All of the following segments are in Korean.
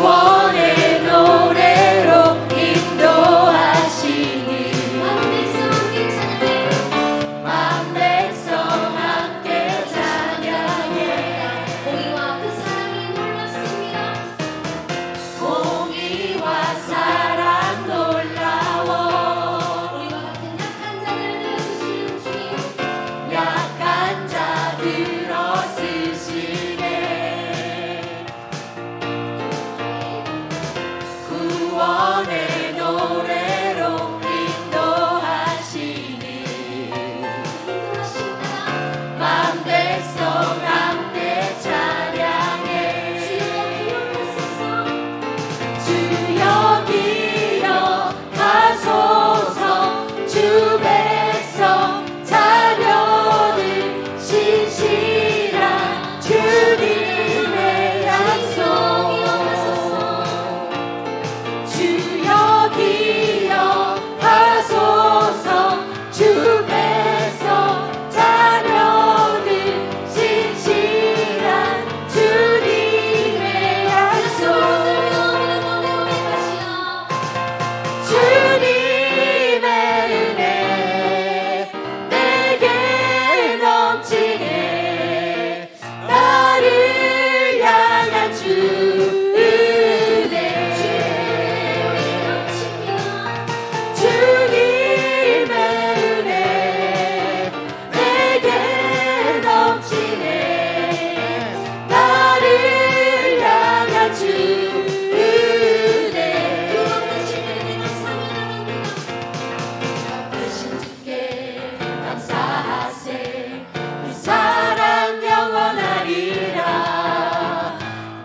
구원의 노래로 인도하시니 만 백성 함께 찬양해 공의와 그 사랑이 놀랍습니다. 공의와 사랑 놀라워 우리와 같은 약한 자들 쓰시네 구원의 노래로 인도하시니 만 백성 함께 찬양해 주여 기억하소서 주 백성 자녀들 신실한 주님의 약속 주여 기억하소서 주 백성 자녀들 신실한 주님의 약속 주님의 은혜 내게 넘치네 나를 향한 주 은혜 주님의 은혜 내게 넘치네 나를 향한 주 은혜 되신 주께 감사하세 그 사랑 영원하리라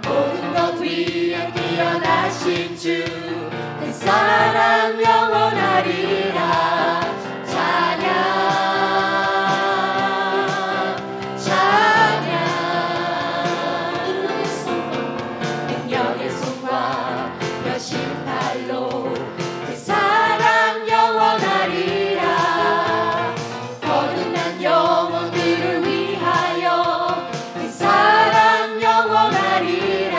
모든 것 위에 뛰어나신 주 그 사랑 영원하리라 찬양 찬양 능력의 손과 여신 팔로 그 사랑 영원하리라 거듭난 영혼들을 위하여 그 사랑 영원하리라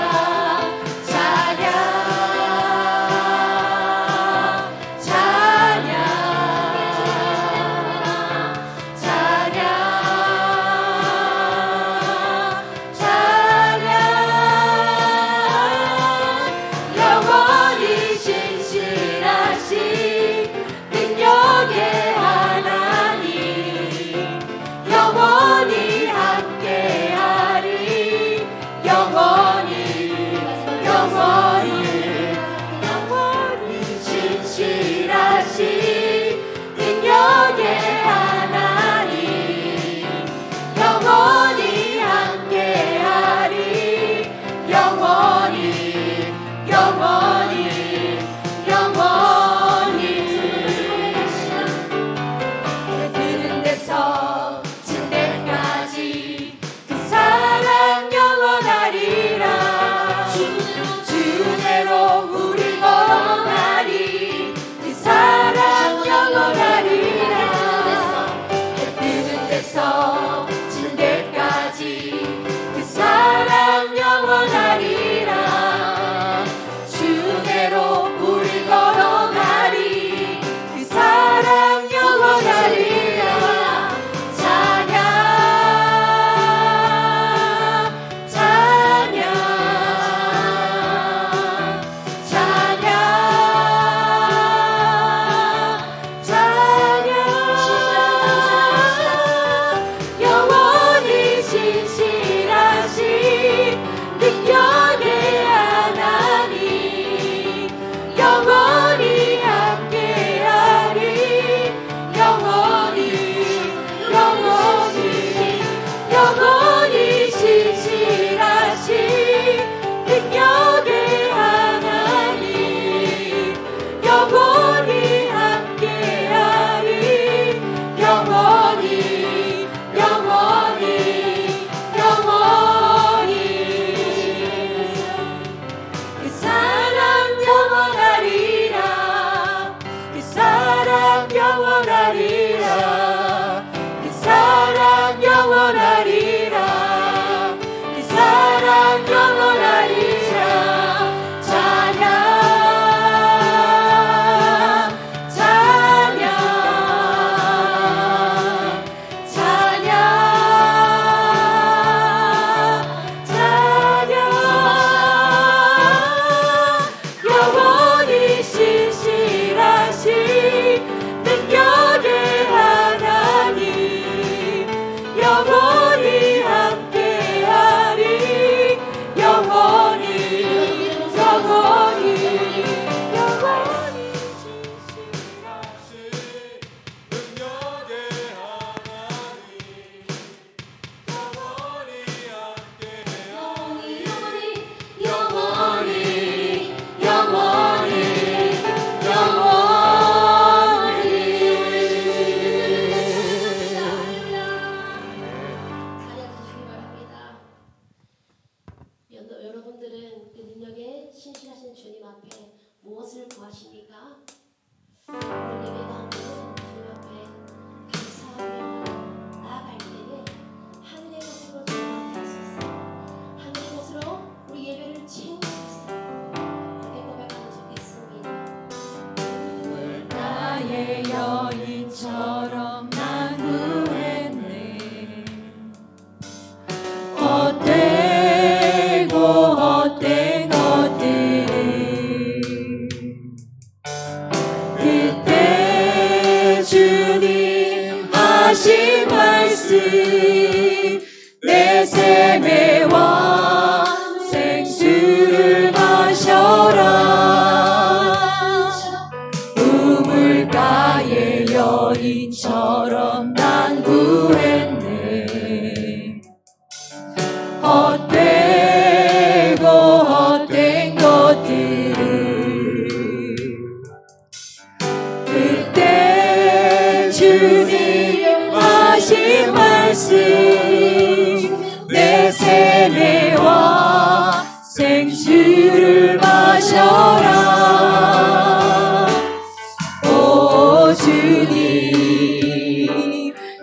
찬양 찬양 찬양 찬양 영원히 신실하신 능력의 하나님 영원히 함께하리 영원히 영원히 영원히 신실하신 능력의 하나님 영원히 함께하리 영원히 영원히 영원히 드는 데서 진 데까지 그 사랑 영원하리 신실하신 주님 앞에 무엇을 구하십니까? 오늘 예배 가운데는 주님 앞에 감사하며 나아갈 때에 하늘의 것으로 들어갈 수 있어요. 하늘의 것으로 우리 예배를 채울 수 있어요. 그렇게 고백하면 좋겠습니다. 나의 여인처럼 난 구했네. 헛되고 헛된 것들을 그때 주님 하신 말씀 내 샘의 왕 생수를 마셔라. 우물가의 여인처럼 난 구했네. 헛되고 헛된 것들을 그때 주님 하신 말씀 내 샘의 왕 생수를 마셔라. 오 주님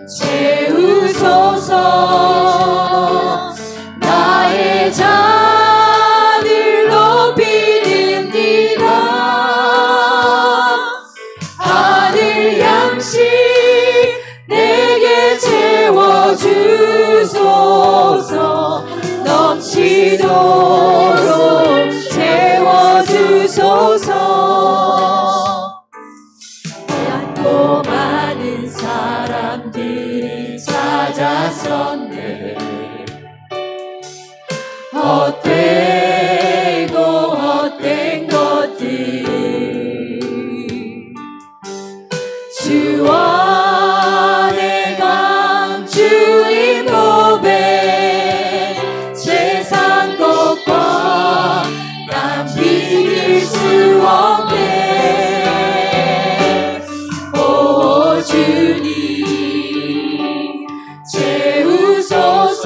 채우소서. 나의 잔을 높이 듭니다. 하늘 양식 내게 채워주소서. 넘치도록 채워주소서. 많고 많은 사람들이 찾아섰네. 헛되고 헛된 것들 주와 내가 주의 법에 세상 것과 난 비길 수 없네. 오 주님 채우소서.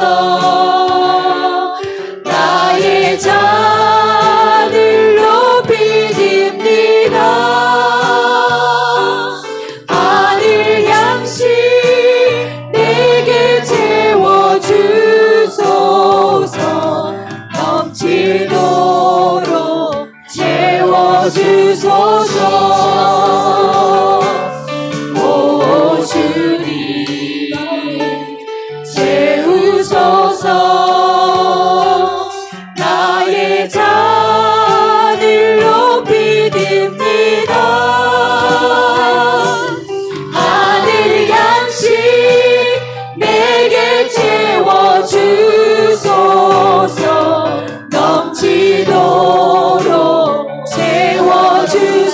나의 잔을 높이 듭니다. 하늘 양식 내게 채워주소서. 넘치도록 채워주소서. 오 주님 채우소서. 나의 잔을 높이 듭니다. 하늘 양식 내게 채워주소서. 넘치도록 채워주소서.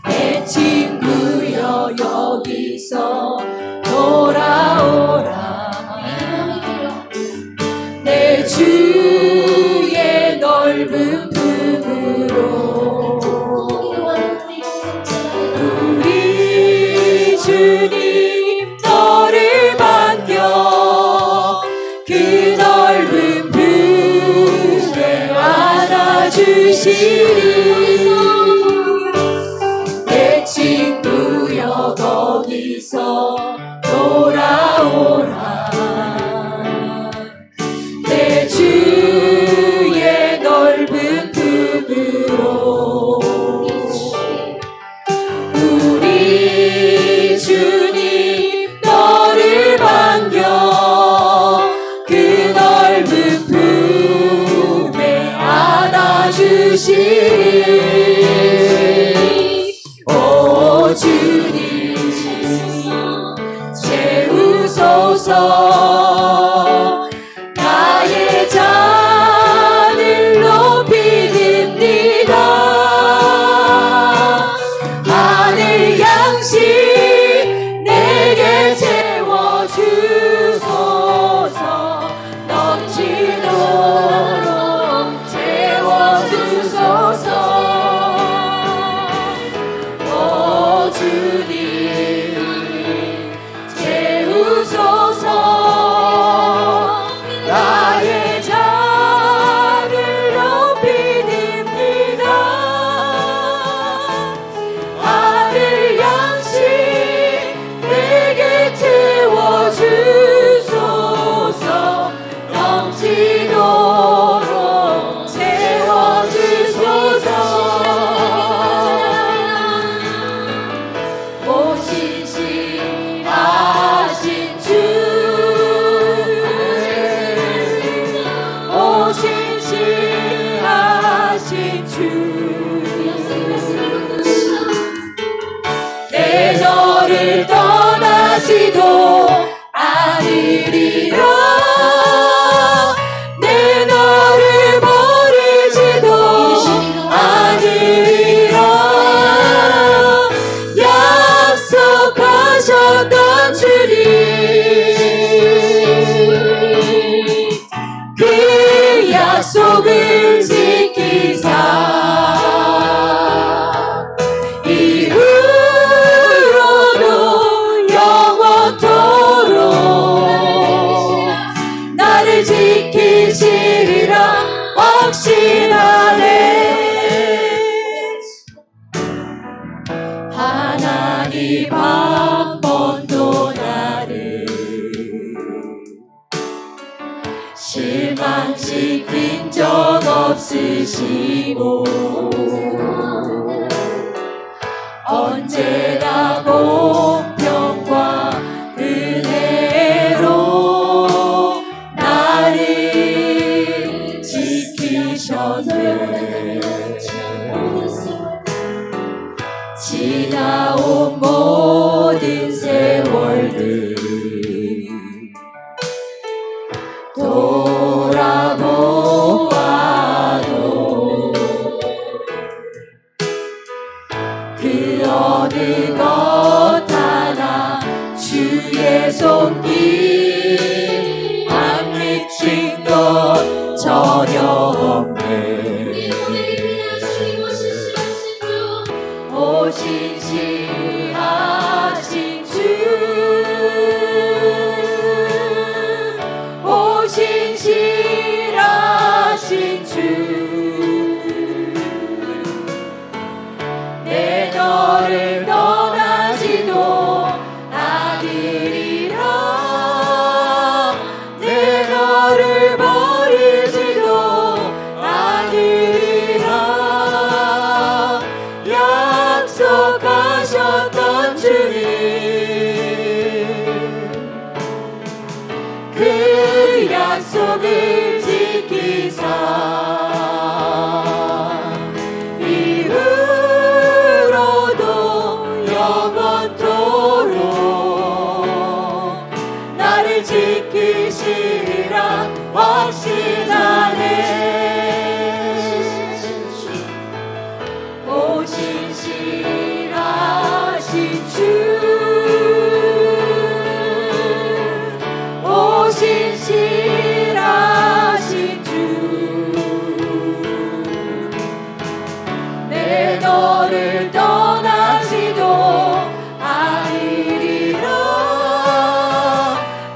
내 친구여 여기서 돌아오라. 내 주의 넓은 품으로 우리 주님 너를 반겨 그 넓은 품에 안아주시리. 내 친구여 거기서 돌아오라. 내 주의 넓은 품으로 우리 주님 너를 반겨 그 넓은 품에 안아주시리. 오 주님 채우소서. 나를 지키시리라 확신하네. 하나님 한 번도 나를 실망시킨 적 없으시고 언제나 공평과 은혜로 나를 지키셨네. 지나온 모든 세월들 돌아보아도 그 어느 것 하나 주의 손길 안 미친 것 전혀 없네. 오신실하신 주 오신실하신 주 내 너를 떠나지도 않으리라 내 너를 버리지도 않으리라 약속하셨던 주님 그 약속을 지키사 이후로도 영원토록 나를 지키시리라 확신하네. 오신실하신 주 오신실하신 주 내 너를 떠나지도 않으리라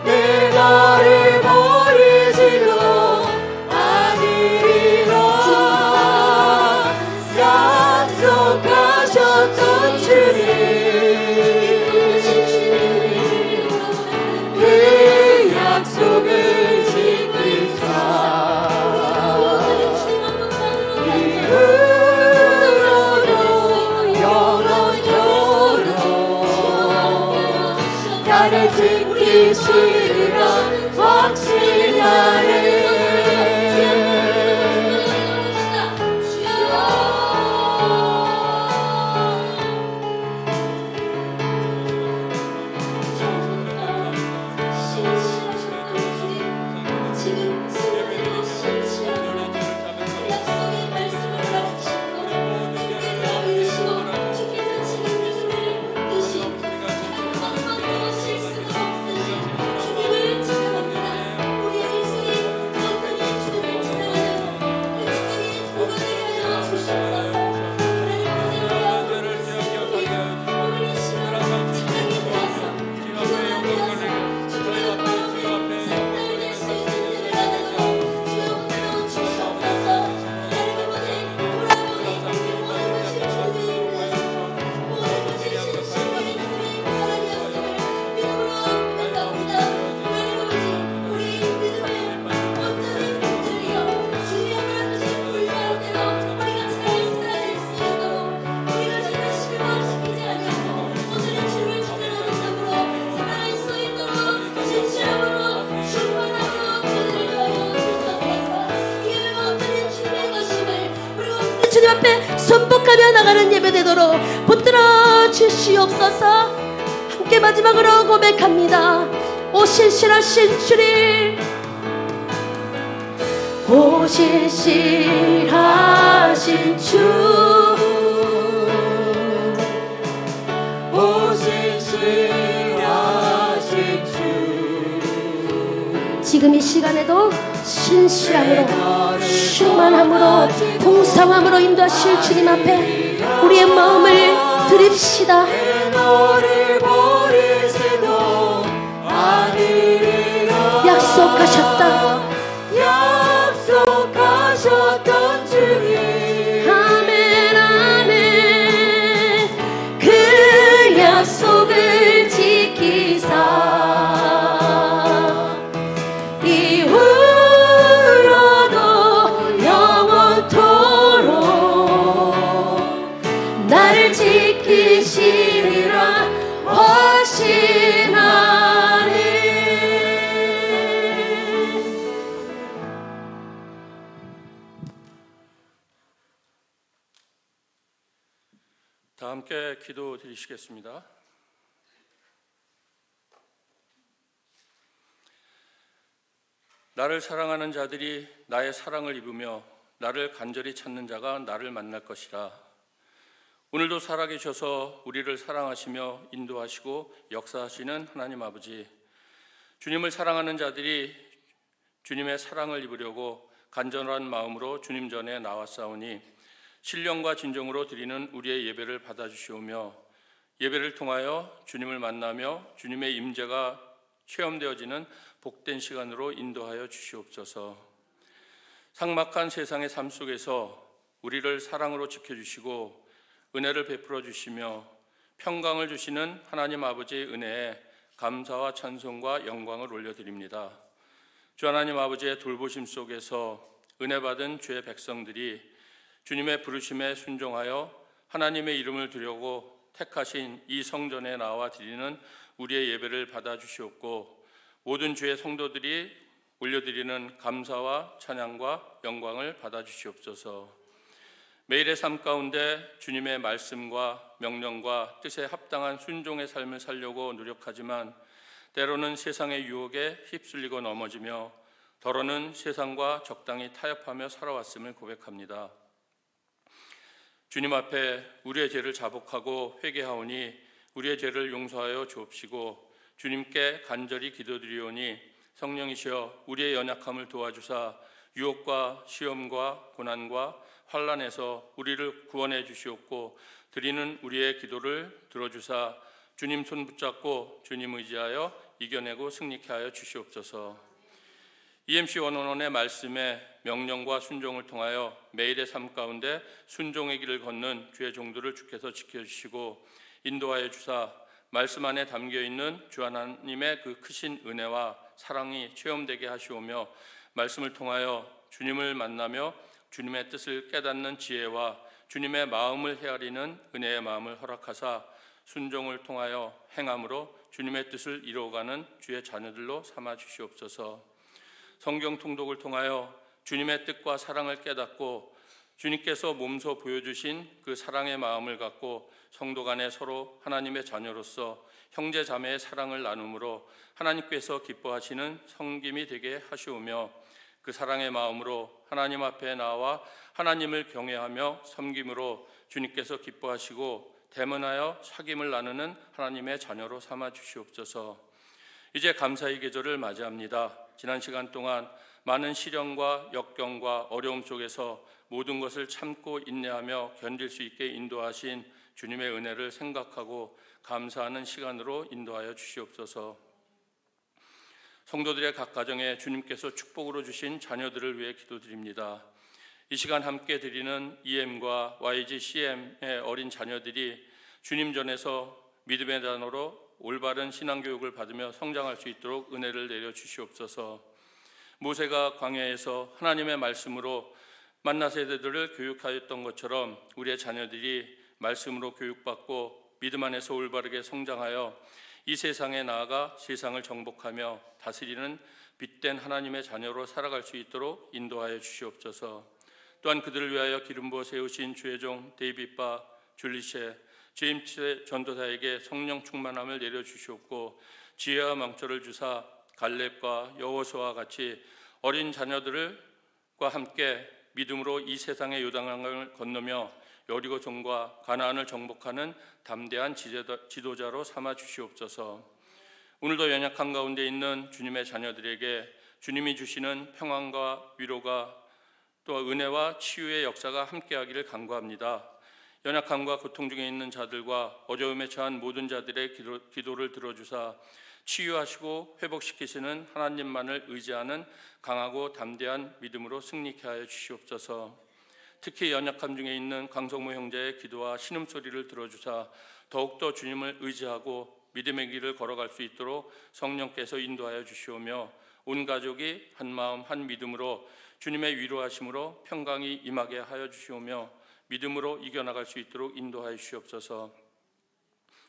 내 너를 버리지도 않으리라 약속하셨던 주님 그 약속을 지키사 이후로도 영원토록 나를 지키시리라 확신하네. 주님 앞에 손복하며 나가는 예배 되도록 붙들어 주시옵소서. 함께 마지막으로 고백합니다. 오신실하신 주님 오신실하신 주 오신실하신 주 지금 이 시간에도 신실함으로 충만함으로 봉사함으로 인도하실 주님 앞에 우리의 마음을 드립시다. 약속하셨다. 함께 기도 드리시겠습니다. 나를 사랑하는 자들이 나의 사랑을 입으며 나를 간절히 찾는 자가 나를 만날 것이라. 오늘도 살아계셔서 우리를 사랑하시며 인도하시고 역사하시는 하나님 아버지, 주님을 사랑하는 자들이 주님의 사랑을 입으려고 간절한 마음으로 주님 전에 나왔사오니 신령과 진정으로 드리는 우리의 예배를 받아주시오며 예배를 통하여 주님을 만나며 주님의 임재가 체험되어지는 복된 시간으로 인도하여 주시옵소서. 삭막한 세상의 삶 속에서 우리를 사랑으로 지켜주시고 은혜를 베풀어 주시며 평강을 주시는 하나님 아버지의 은혜에 감사와 찬송과 영광을 올려드립니다. 주 하나님 아버지의 돌보심 속에서 은혜 받은 주의 백성들이 주님의 부르심에 순종하여 하나님의 이름을 두려고 택하신 이 성전에 나와 드리는 우리의 예배를 받아주시옵고 모든 주의 성도들이 올려드리는 감사와 찬양과 영광을 받아주시옵소서. 매일의 삶 가운데 주님의 말씀과 명령과 뜻에 합당한 순종의 삶을 살려고 노력하지만 때로는 세상의 유혹에 휩쓸리고 넘어지며 더러는 세상과 적당히 타협하며 살아왔음을 고백합니다. 주님 앞에 우리의 죄를 자복하고 회개하오니 우리의 죄를 용서하여 주옵시고 주님께 간절히 기도드리오니 성령이시여 우리의 연약함을 도와주사 유혹과 시험과 고난과 환난에서 우리를 구원해 주시옵고 드리는 우리의 기도를 들어주사 주님 손 붙잡고 주님 의지하여 이겨내고 승리케 하여 주시옵소서. EMC 원원원의 말씀에 명령과 순종을 통하여 매일의 삶 가운데 순종의 길을 걷는 주의 종들을 주께서 지켜주시고 인도하여 주사 말씀 안에 담겨있는 주 하나님의 그 크신 은혜와 사랑이 체험되게 하시오며 말씀을 통하여 주님을 만나며 주님의 뜻을 깨닫는 지혜와 주님의 마음을 헤아리는 은혜의 마음을 허락하사 순종을 통하여 행함으로 주님의 뜻을 이루어가는 주의 자녀들로 삼아 주시옵소서. 성경 통독을 통하여 주님의 뜻과 사랑을 깨닫고 주님께서 몸소 보여주신 그 사랑의 마음을 갖고 성도 간에 서로 하나님의 자녀로서 형제 자매의 사랑을 나눔으로 하나님께서 기뻐하시는 성김이 되게 하시오며 그 사랑의 마음으로 하나님 앞에 나와 하나님을 경외하며 섬김으로 주님께서 기뻐하시고 대면하여 사귐을 나누는 하나님의 자녀로 삼아 주시옵소서. 이제 감사의 계절을 맞이합니다. 지난 시간 동안 많은 시련과 역경과 어려움 속에서 모든 것을 참고 인내하며 견딜 수 있게 인도하신 주님의 은혜를 생각하고 감사하는 시간으로 인도하여 주시옵소서. 성도들의 각 가정에 주님께서 축복으로 주신 자녀들을 위해 기도드립니다. 이 시간 함께 드리는 EM과 YG CM의 어린 자녀들이 주님 전에서 믿음의 단어로 올바른 신앙교육을 받으며 성장할 수 있도록 은혜를 내려 주시옵소서. 모세가 광야에서 하나님의 말씀으로 만나 세대들을 교육하였던 것처럼 우리의 자녀들이 말씀으로 교육받고 믿음 안에서 올바르게 성장하여 이 세상에 나아가 세상을 정복하며 다스리는 빛된 하나님의 자녀로 살아갈 수 있도록 인도하여 주시옵소서. 또한 그들을 위하여 기름 부어 세우신 주의 종 데이빗과 줄리셰, 제임스 전도사에게 성령 충만함을 내려주시옵고 지혜와 망초를 주사 갈렙과 여호수아와 같이 어린 자녀들과 함께 믿음으로 이 세상의 요단강을 건너며 여리고성과 가나안을 정복하는 담대한 지도자로 삼아 주시옵소서. 오늘도 연약한 가운데 있는 주님의 자녀들에게 주님이 주시는 평안과 위로가 또 은혜와 치유의 역사가 함께하기를 간구합니다. 연약함과 고통 중에 있는 자들과 어려움에 처한 모든 자들의 기도를 들어주사 치유하시고 회복시키시는 하나님만을 의지하는 강하고 담대한 믿음으로 승리케 하여 주시옵소서. 특히 연약함 중에 있는 강성모 형제의 기도와 신음소리를 들어주사 더욱더 주님을 의지하고 믿음의 길을 걸어갈 수 있도록 성령께서 인도하여 주시오며 온 가족이 한마음 한 믿음으로 주님의 위로하심으로 평강이 임하게 하여 주시오며 믿음으로 이겨나갈 수 있도록 인도하여 주시옵소서.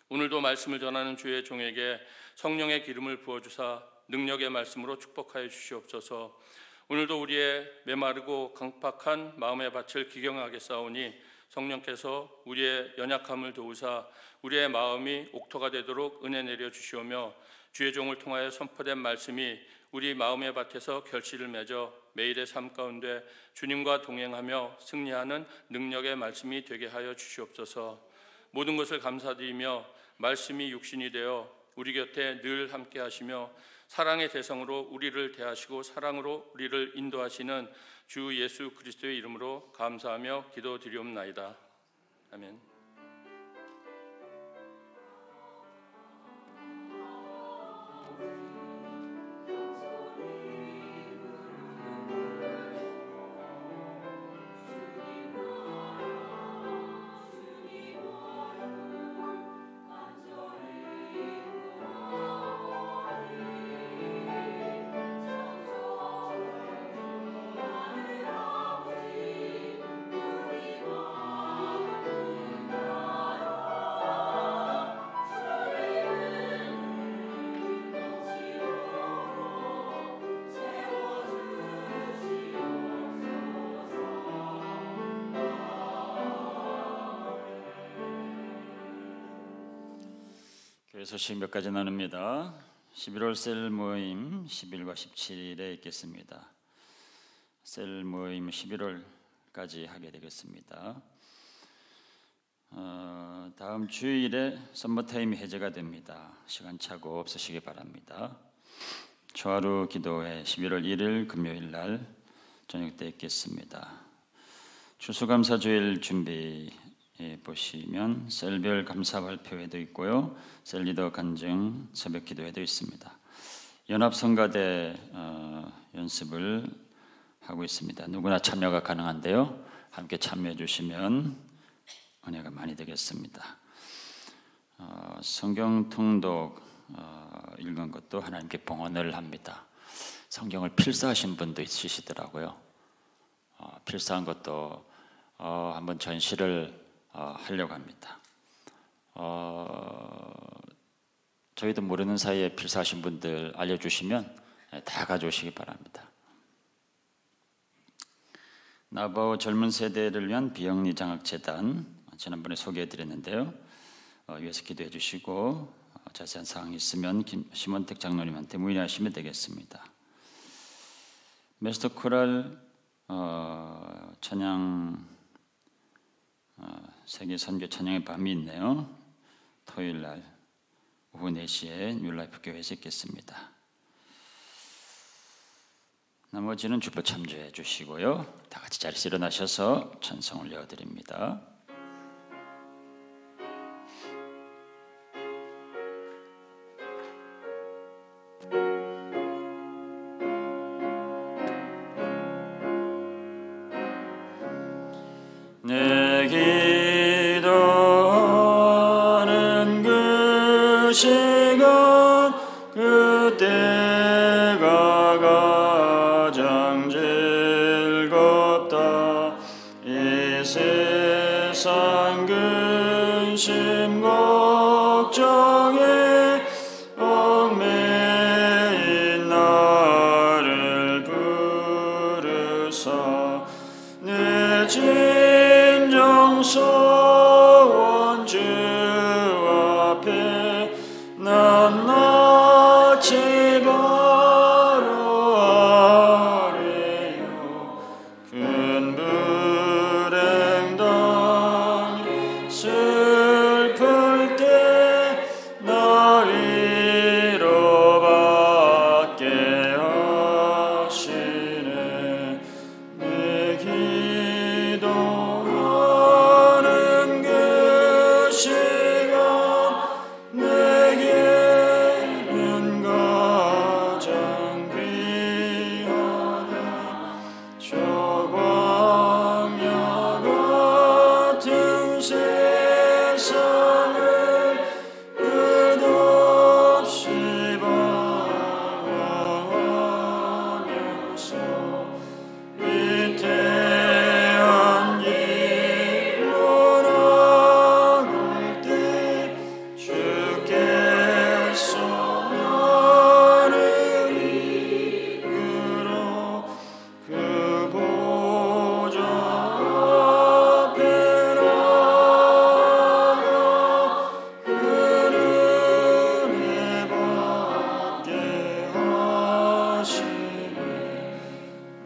오늘도 말씀을 전하는 주의 종에게 성령의 기름을 부어주사 능력의 말씀으로 축복하여 주시옵소서. 오늘도 우리의 메마르고 강팍한 마음의 밭을 기경하게 싸우니 성령께서 우리의 연약함을 도우사 우리의 마음이 옥토가 되도록 은혜 내려 주시오며 주의 종을 통하여 선포된 말씀이 우리 마음의 밭에서 결실을 맺어 매일의 삶 가운데 주님과 동행하며 승리하는 능력의 말씀이 되게 하여 주시옵소서. 모든 것을 감사드리며 말씀이 육신이 되어 우리 곁에 늘 함께 하시며 사랑의 대성으로 우리를 대하시고 사랑으로 우리를 인도하시는 주 예수 그리스도의 이름으로 감사하며 기도드리옵나이다. 아멘. 소식 몇 가지 나눕니다. 11월 셀 모임 10일과 17일에 있겠습니다. 셀 모임 11월까지 하게 되겠습니다. 다음 주일에 썸머타임 해제가 됩니다. 시간차고 없으시기 바랍니다. 초하루 기도회 11월 1일 금요일 날 저녁 때 있겠습니다. 추수감사주일 준비 보시면 셀별 감사 발표회도 있고요, 셀리더 간증 새벽 기도회도 있습니다. 연합성가대 연습을 하고 있습니다. 누구나 참여가 가능한데요, 함께 참여해 주시면 은혜가 많이 되겠습니다. 성경 통독 읽은 것도 하나님께 봉헌을 합니다. 성경을 필사하신 분도 있으시더라고요. 필사한 것도 한번 전시를 하려고 합니다. 저희도 모르는 사이에 필사하신 분들 알려주시면 다 가져오시기 바랍니다. 나바오 젊은 세대를 위한 비영리 장학재단 지난번에 소개해드렸는데요. 위에서 기도해 주시고 자세한 사항이 있으면 심원택 장로님한테 문의하시면 되겠습니다. 메스터 코랄 찬양 세계 선교 찬양의 밤이 있네요. 토요일 날 오후 4시에 뉴라이프 교회에서 있겠습니다. 나머지는 주보 참조해 주시고요, 다 같이 자리에서 일어나셔서 찬송 올려드립니다. 내 기도하는 그 시간 그때가 가장 즐겁다. 이 세상 근심 걱정에 얽매인 나를 부르사 내 진정 소원 주 앞에 난 낯이 바라래요. 큰 불행 당해 슬플 때 날 위로받게 하시네. 내 기도하는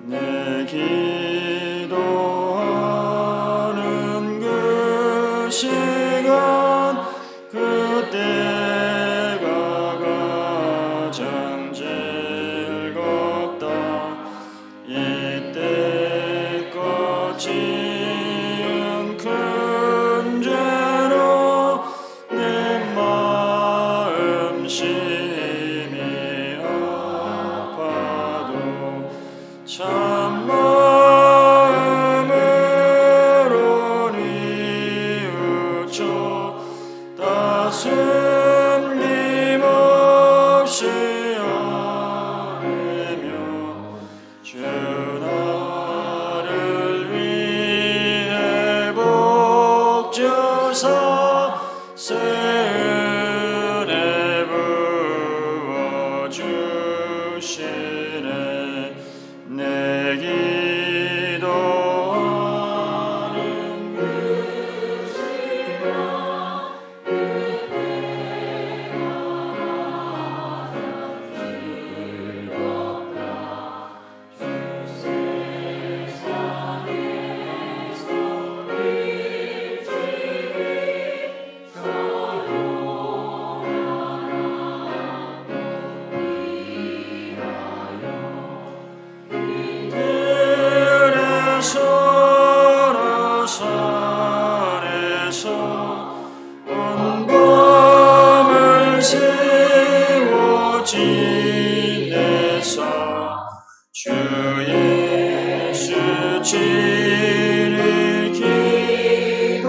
내 기도하는 그 시간 그때가 가장 즐겁다. 이때껏 지은 큰 죄로 내 마음 심히 아파도 참 마음으로 뉘우쳐 다 숨김없이 아뢰며 주 나를 위해 복 주사 새 은혜 부어 주시네. 내 기도하는 그 서로 산에서 온 밤을 세워 지내사 주 예수 지리 기도로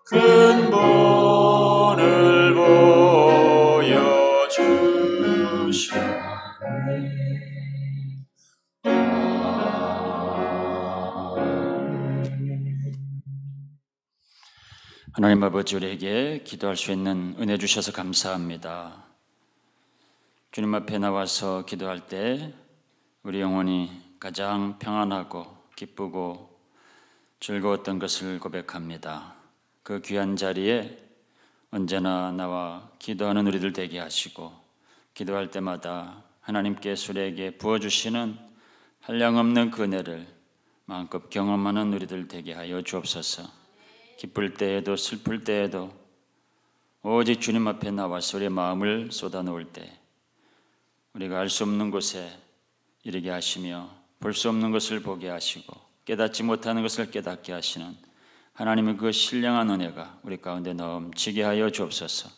큰 본을 보여주시네. 하나님 아버지, 우리에게 기도할 수 있는 은혜 주셔서 감사합니다. 주님 앞에 나와서 기도할 때 우리 영혼이 가장 평안하고 기쁘고 즐거웠던 것을 고백합니다. 그 귀한 자리에 언제나 나와 기도하는 우리들 되게 하시고, 기도할 때마다 하나님께서 우리에게 부어주시는 한량없는 그 은혜를 마음껏 경험하는 우리들 되게 하여 주옵소서. 기쁠 때에도 슬플 때에도 오직 주님 앞에 나와서 우리의 마음을 쏟아놓을 때 우리가 알 수 없는 곳에 이르게 하시며 볼 수 없는 것을 보게 하시고 깨닫지 못하는 것을 깨닫게 하시는 하나님의 그 신령한 은혜가 우리 가운데 넘치게 하여 주옵소서.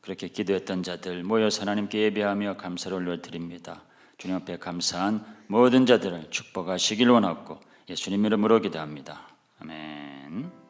그렇게 기도했던 자들 모여서 하나님께 예배하며 감사를 올려드립니다. 주님 앞에 감사한 모든 자들을 축복하시길 원하고 예수님 이름으로 기도합니다. 아멘.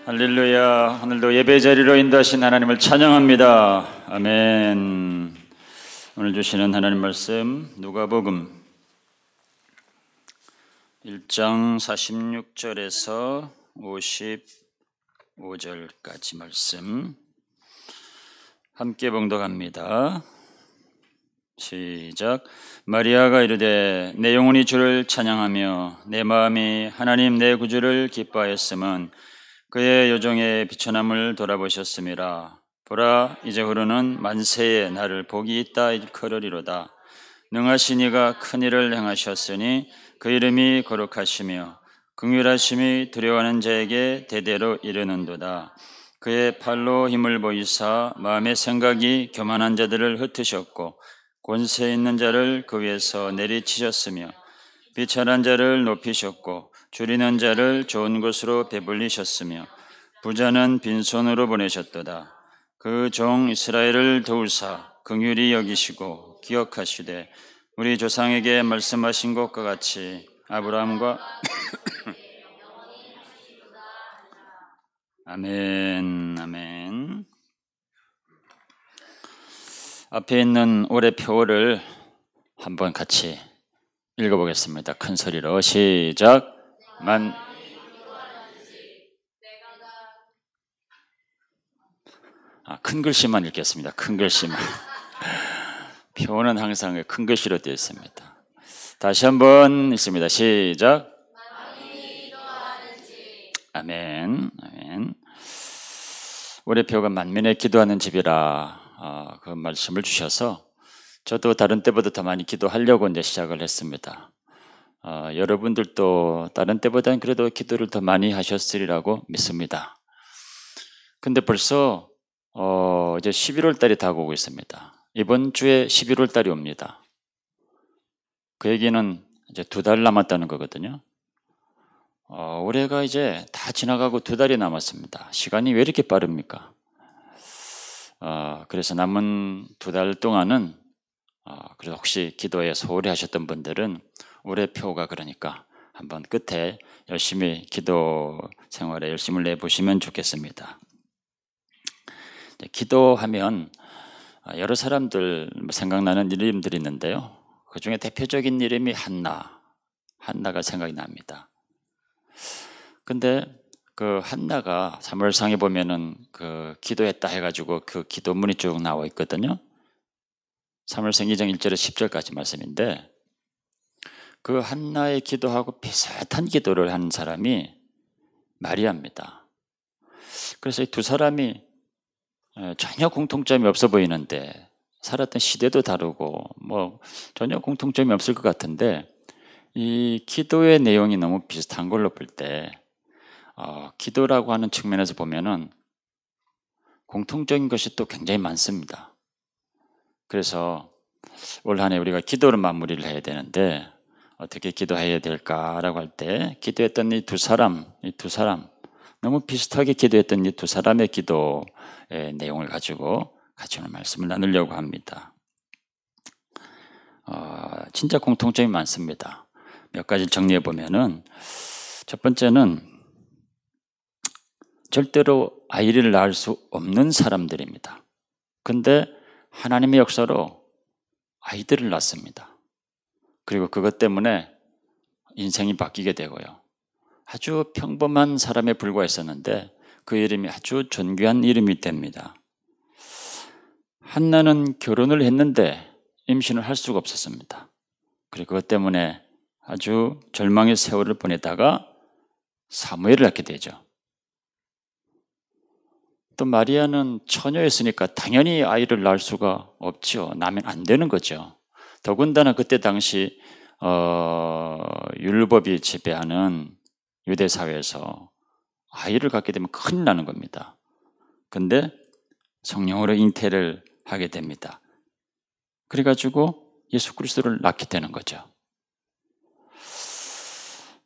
할렐루야. 오늘도 예배 자리로 인도하신 하나님을 찬양합니다. 아멘. 오늘 주시는 하나님 말씀 누가복음 1장 46절에서 55절까지 말씀 함께 봉독합니다. 시작. 마리아가 이르되 내 영혼이 주를 찬양하며 내 마음이 하나님 내 구주를 기뻐하였음은 그의 여종의 비천함을 돌아보셨음이라. 보라, 이제후로는 만세에 나를 복이 있다 일컬으리로다. 능하신 이가 큰 일을 행하셨으니 그 이름이 거룩하시며 긍휼하심이 두려워하는 자에게 대대로 이르는도다. 그의 팔로 힘을 보이사 마음의 생각이 교만한 자들을 흩으셨고 권세 있는 자를 그 위에서 내리치셨으며 비천한 자를 높이셨고 줄이는 자를 좋은 곳으로 배불리셨으며 부자는 빈손으로 보내셨도다. 그 종 이스라엘을 도우사 긍휼히 여기시고 기억하시되 우리 조상에게 말씀하신 것과 같이 아브라함과 아멘, 아멘. 앞에 있는 올해 표를 한번 같이 읽어보겠습니다. 큰 소리로 시작. 큰 글씨만 읽겠습니다. 큰 글씨만. 표는 항상 큰 글씨로 되어 있습니다. 다시 한번 읽습니다. 시작. 아멘. 아멘. 올해 표가 만민의 기도하는 집이라 그 말씀을 주셔서 저도 다른 때보다 더 많이 기도하려고 이제 시작을 했습니다. 여러분들도 다른 때보다는 그래도 기도를 더 많이 하셨으리라고 믿습니다. 근데 벌써 이제 11월 달이 다가오고 있습니다. 이번 주에 11월 달이 옵니다. 그 얘기는 이제 2달 남았다는 거거든요. 올해가 이제 다 지나가고 2달이 남았습니다. 시간이 왜 이렇게 빠릅니까? 그래서 남은 2달 동안은 그래서 혹시 기도에 소홀히 하셨던 분들은 올해 표가 그러니까 한번 끝에 열심히 기도 생활에 열심을 내보시면 좋겠습니다. 기도하면 여러 사람들 생각나는 이름들이 있는데요. 그 중에 대표적인 이름이 한나가 생각이 납니다. 근데 그 한나가 사무엘상에 보면은 그 기도했다 해가지고 그 기도문이 쭉 나와 있거든요. 사무엘상 2장 1절에 10절까지 말씀인데 그 한나의 기도하고 비슷한 기도를 하는 사람이 마리아입니다. 그래서 이 두 사람이 전혀 공통점이 없어 보이는데 살았던 시대도 다르고 뭐 전혀 공통점이 없을 것 같은데 이 기도의 내용이 너무 비슷한 걸로 볼 때 기도라고 하는 측면에서 보면은 공통적인 것이 또 굉장히 많습니다. 그래서 올 한 해 우리가 기도를 마무리를 해야 되는데 어떻게 기도해야 될까라고 할 때 기도했던 이 두 사람 너무 비슷하게 기도했던 이 두 사람의 기도의 내용을 가지고 같이 오늘 말씀을 나누려고 합니다. 진짜 공통점이 많습니다. 몇 가지 정리해 보면은 첫 번째는 절대로 아이를 낳을 수 없는 사람들입니다. 근데 하나님의 역사로 아이들을 낳습니다. 그리고 그것 때문에 인생이 바뀌게 되고요. 아주 평범한 사람에 불과했었는데 그 이름이 아주 존귀한 이름이 됩니다. 한나는 결혼을 했는데 임신을 할 수가 없었습니다. 그리고 그것 때문에 아주 절망의 세월을 보내다가 사무엘을 낳게 되죠. 또 마리아는 처녀였으니까 당연히 아이를 낳을 수가 없죠. 낳으면 안 되는 거죠. 더군다나 그때 당시 율법이 지배하는 유대 사회에서 아이를 갖게 되면 큰일 나는 겁니다. 근데 성령으로 잉태를 하게 됩니다. 그래가지고 예수 그리스도를 낳게 되는 거죠.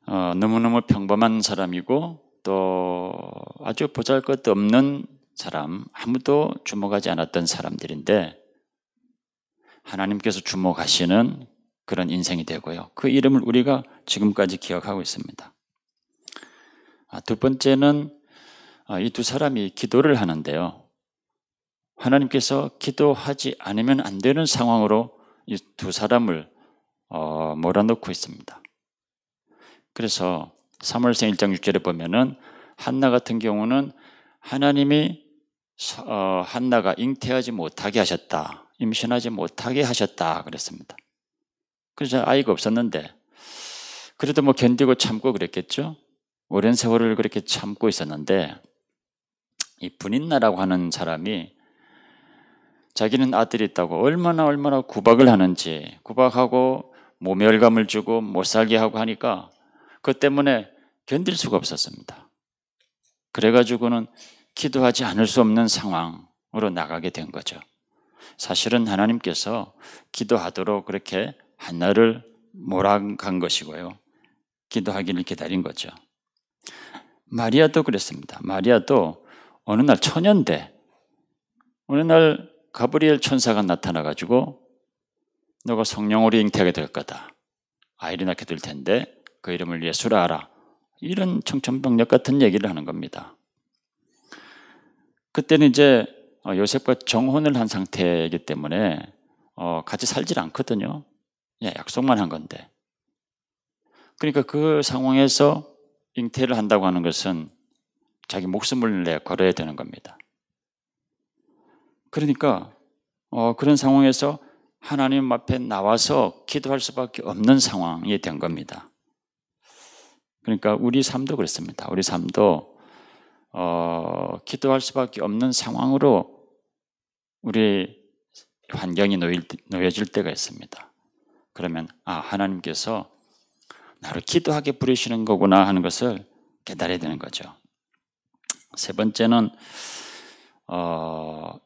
너무너무 평범한 사람이고 또 아주 보잘것없는 사람, 아무도 주목하지 않았던 사람들인데 하나님께서 주목하시는 그런 인생이 되고요. 그 이름을 우리가 지금까지 기억하고 있습니다. 두 번째는 이 두 사람이 기도를 하는데요. 하나님께서 기도하지 않으면 안 되는 상황으로 이 두 사람을 몰아넣고 있습니다. 그래서 사무엘상 1장 6절에 보면은 한나 같은 경우는 하나님이 한나가 잉태하지 못하게 하셨다, 임신하지 못하게 하셨다 그랬습니다. 그래서 아이가 없었는데 그래도 뭐 견디고 참고 그랬겠죠. 오랜 세월을 그렇게 참고 있었는데 이 분인나라고 하는 사람이 자기는 아들이 있다고 얼마나 구박을 하는지, 구박하고 모멸감을 주고 못 살게 하고 하니까 그것 때문에 견딜 수가 없었습니다. 그래가지고는 기도하지 않을 수 없는 상황으로 나가게 된 거죠. 사실은 하나님께서 기도하도록 그렇게 한나를 몰아간 것이고요. 기도하기를 기다린 거죠. 마리아도 그랬습니다. 마리아도 어느 날 처녀인데 어느 날 가브리엘 천사가 나타나가지고 너가 성령으로 잉태하게 될 거다. 아이를 낳게 될 텐데 그 이름을 예수라 하라. 이런 청천벽력 같은 얘기를 하는 겁니다. 그때는 이제 요셉과 정혼을 한 상태이기 때문에 같이 살질 않거든요. 약속만 한 건데. 그러니까 그 상황에서 잉태를 한다고 하는 것은 자기 목숨을 걸어야 되는 겁니다. 그러니까 그런 상황에서 하나님 앞에 나와서 기도할 수밖에 없는 상황이 된 겁니다. 그러니까 우리 삶도 그렇습니다. 우리 삶도 기도할 수밖에 없는 상황으로 우리 환경이 놓여질 때가 있습니다. 그러면 하나님께서 나를 기도하게 부르시는 거구나 하는 것을 깨달아야 되는 거죠. 세 번째는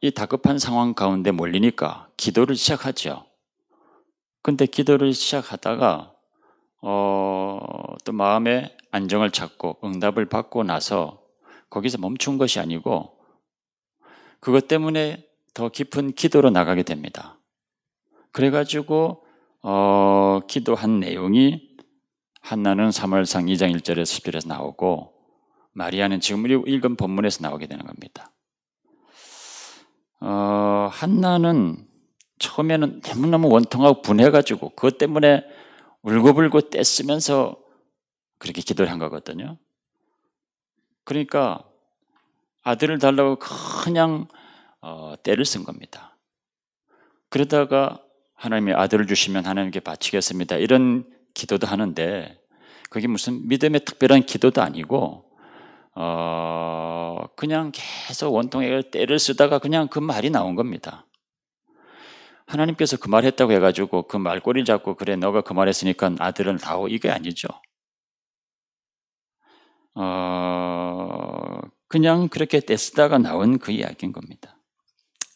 이 다급한 상황 가운데 몰리니까 기도를 시작하죠. 근데 기도를 시작하다가 또 마음의 안정을 찾고 응답을 받고 나서 거기서 멈춘 것이 아니고 그것 때문에 더 깊은 기도로 나가게 됩니다. 그래가지고 기도한 내용이 한나는 사무엘상 2장 1절에서 10절에서 나오고 마리아는 지금 우리 읽은 본문에서 나오게 되는 겁니다. 한나는 처음에는 너무너무 원통하고 분해가지고 그것 때문에 울고불고 떼쓰면서 그렇게 기도를 한 거거든요. 그러니까 아들을 달라고 그냥 떼를 쓴 겁니다. 그러다가 하나님이 아들을 주시면 하나님께 바치겠습니다. 이런 기도도 하는데 그게 무슨 믿음의 특별한 기도도 아니고 그냥 계속 원통하게 떼를 쓰다가 그냥 그 말이 나온 겁니다. 하나님께서 그 말 했다고 해가지고 그 말꼬리를 잡고 그래 너가 그 말 했으니까 아들은 다오 이게 아니죠. 그냥 그렇게 떼쓰다가 나온 그 이야기인 겁니다.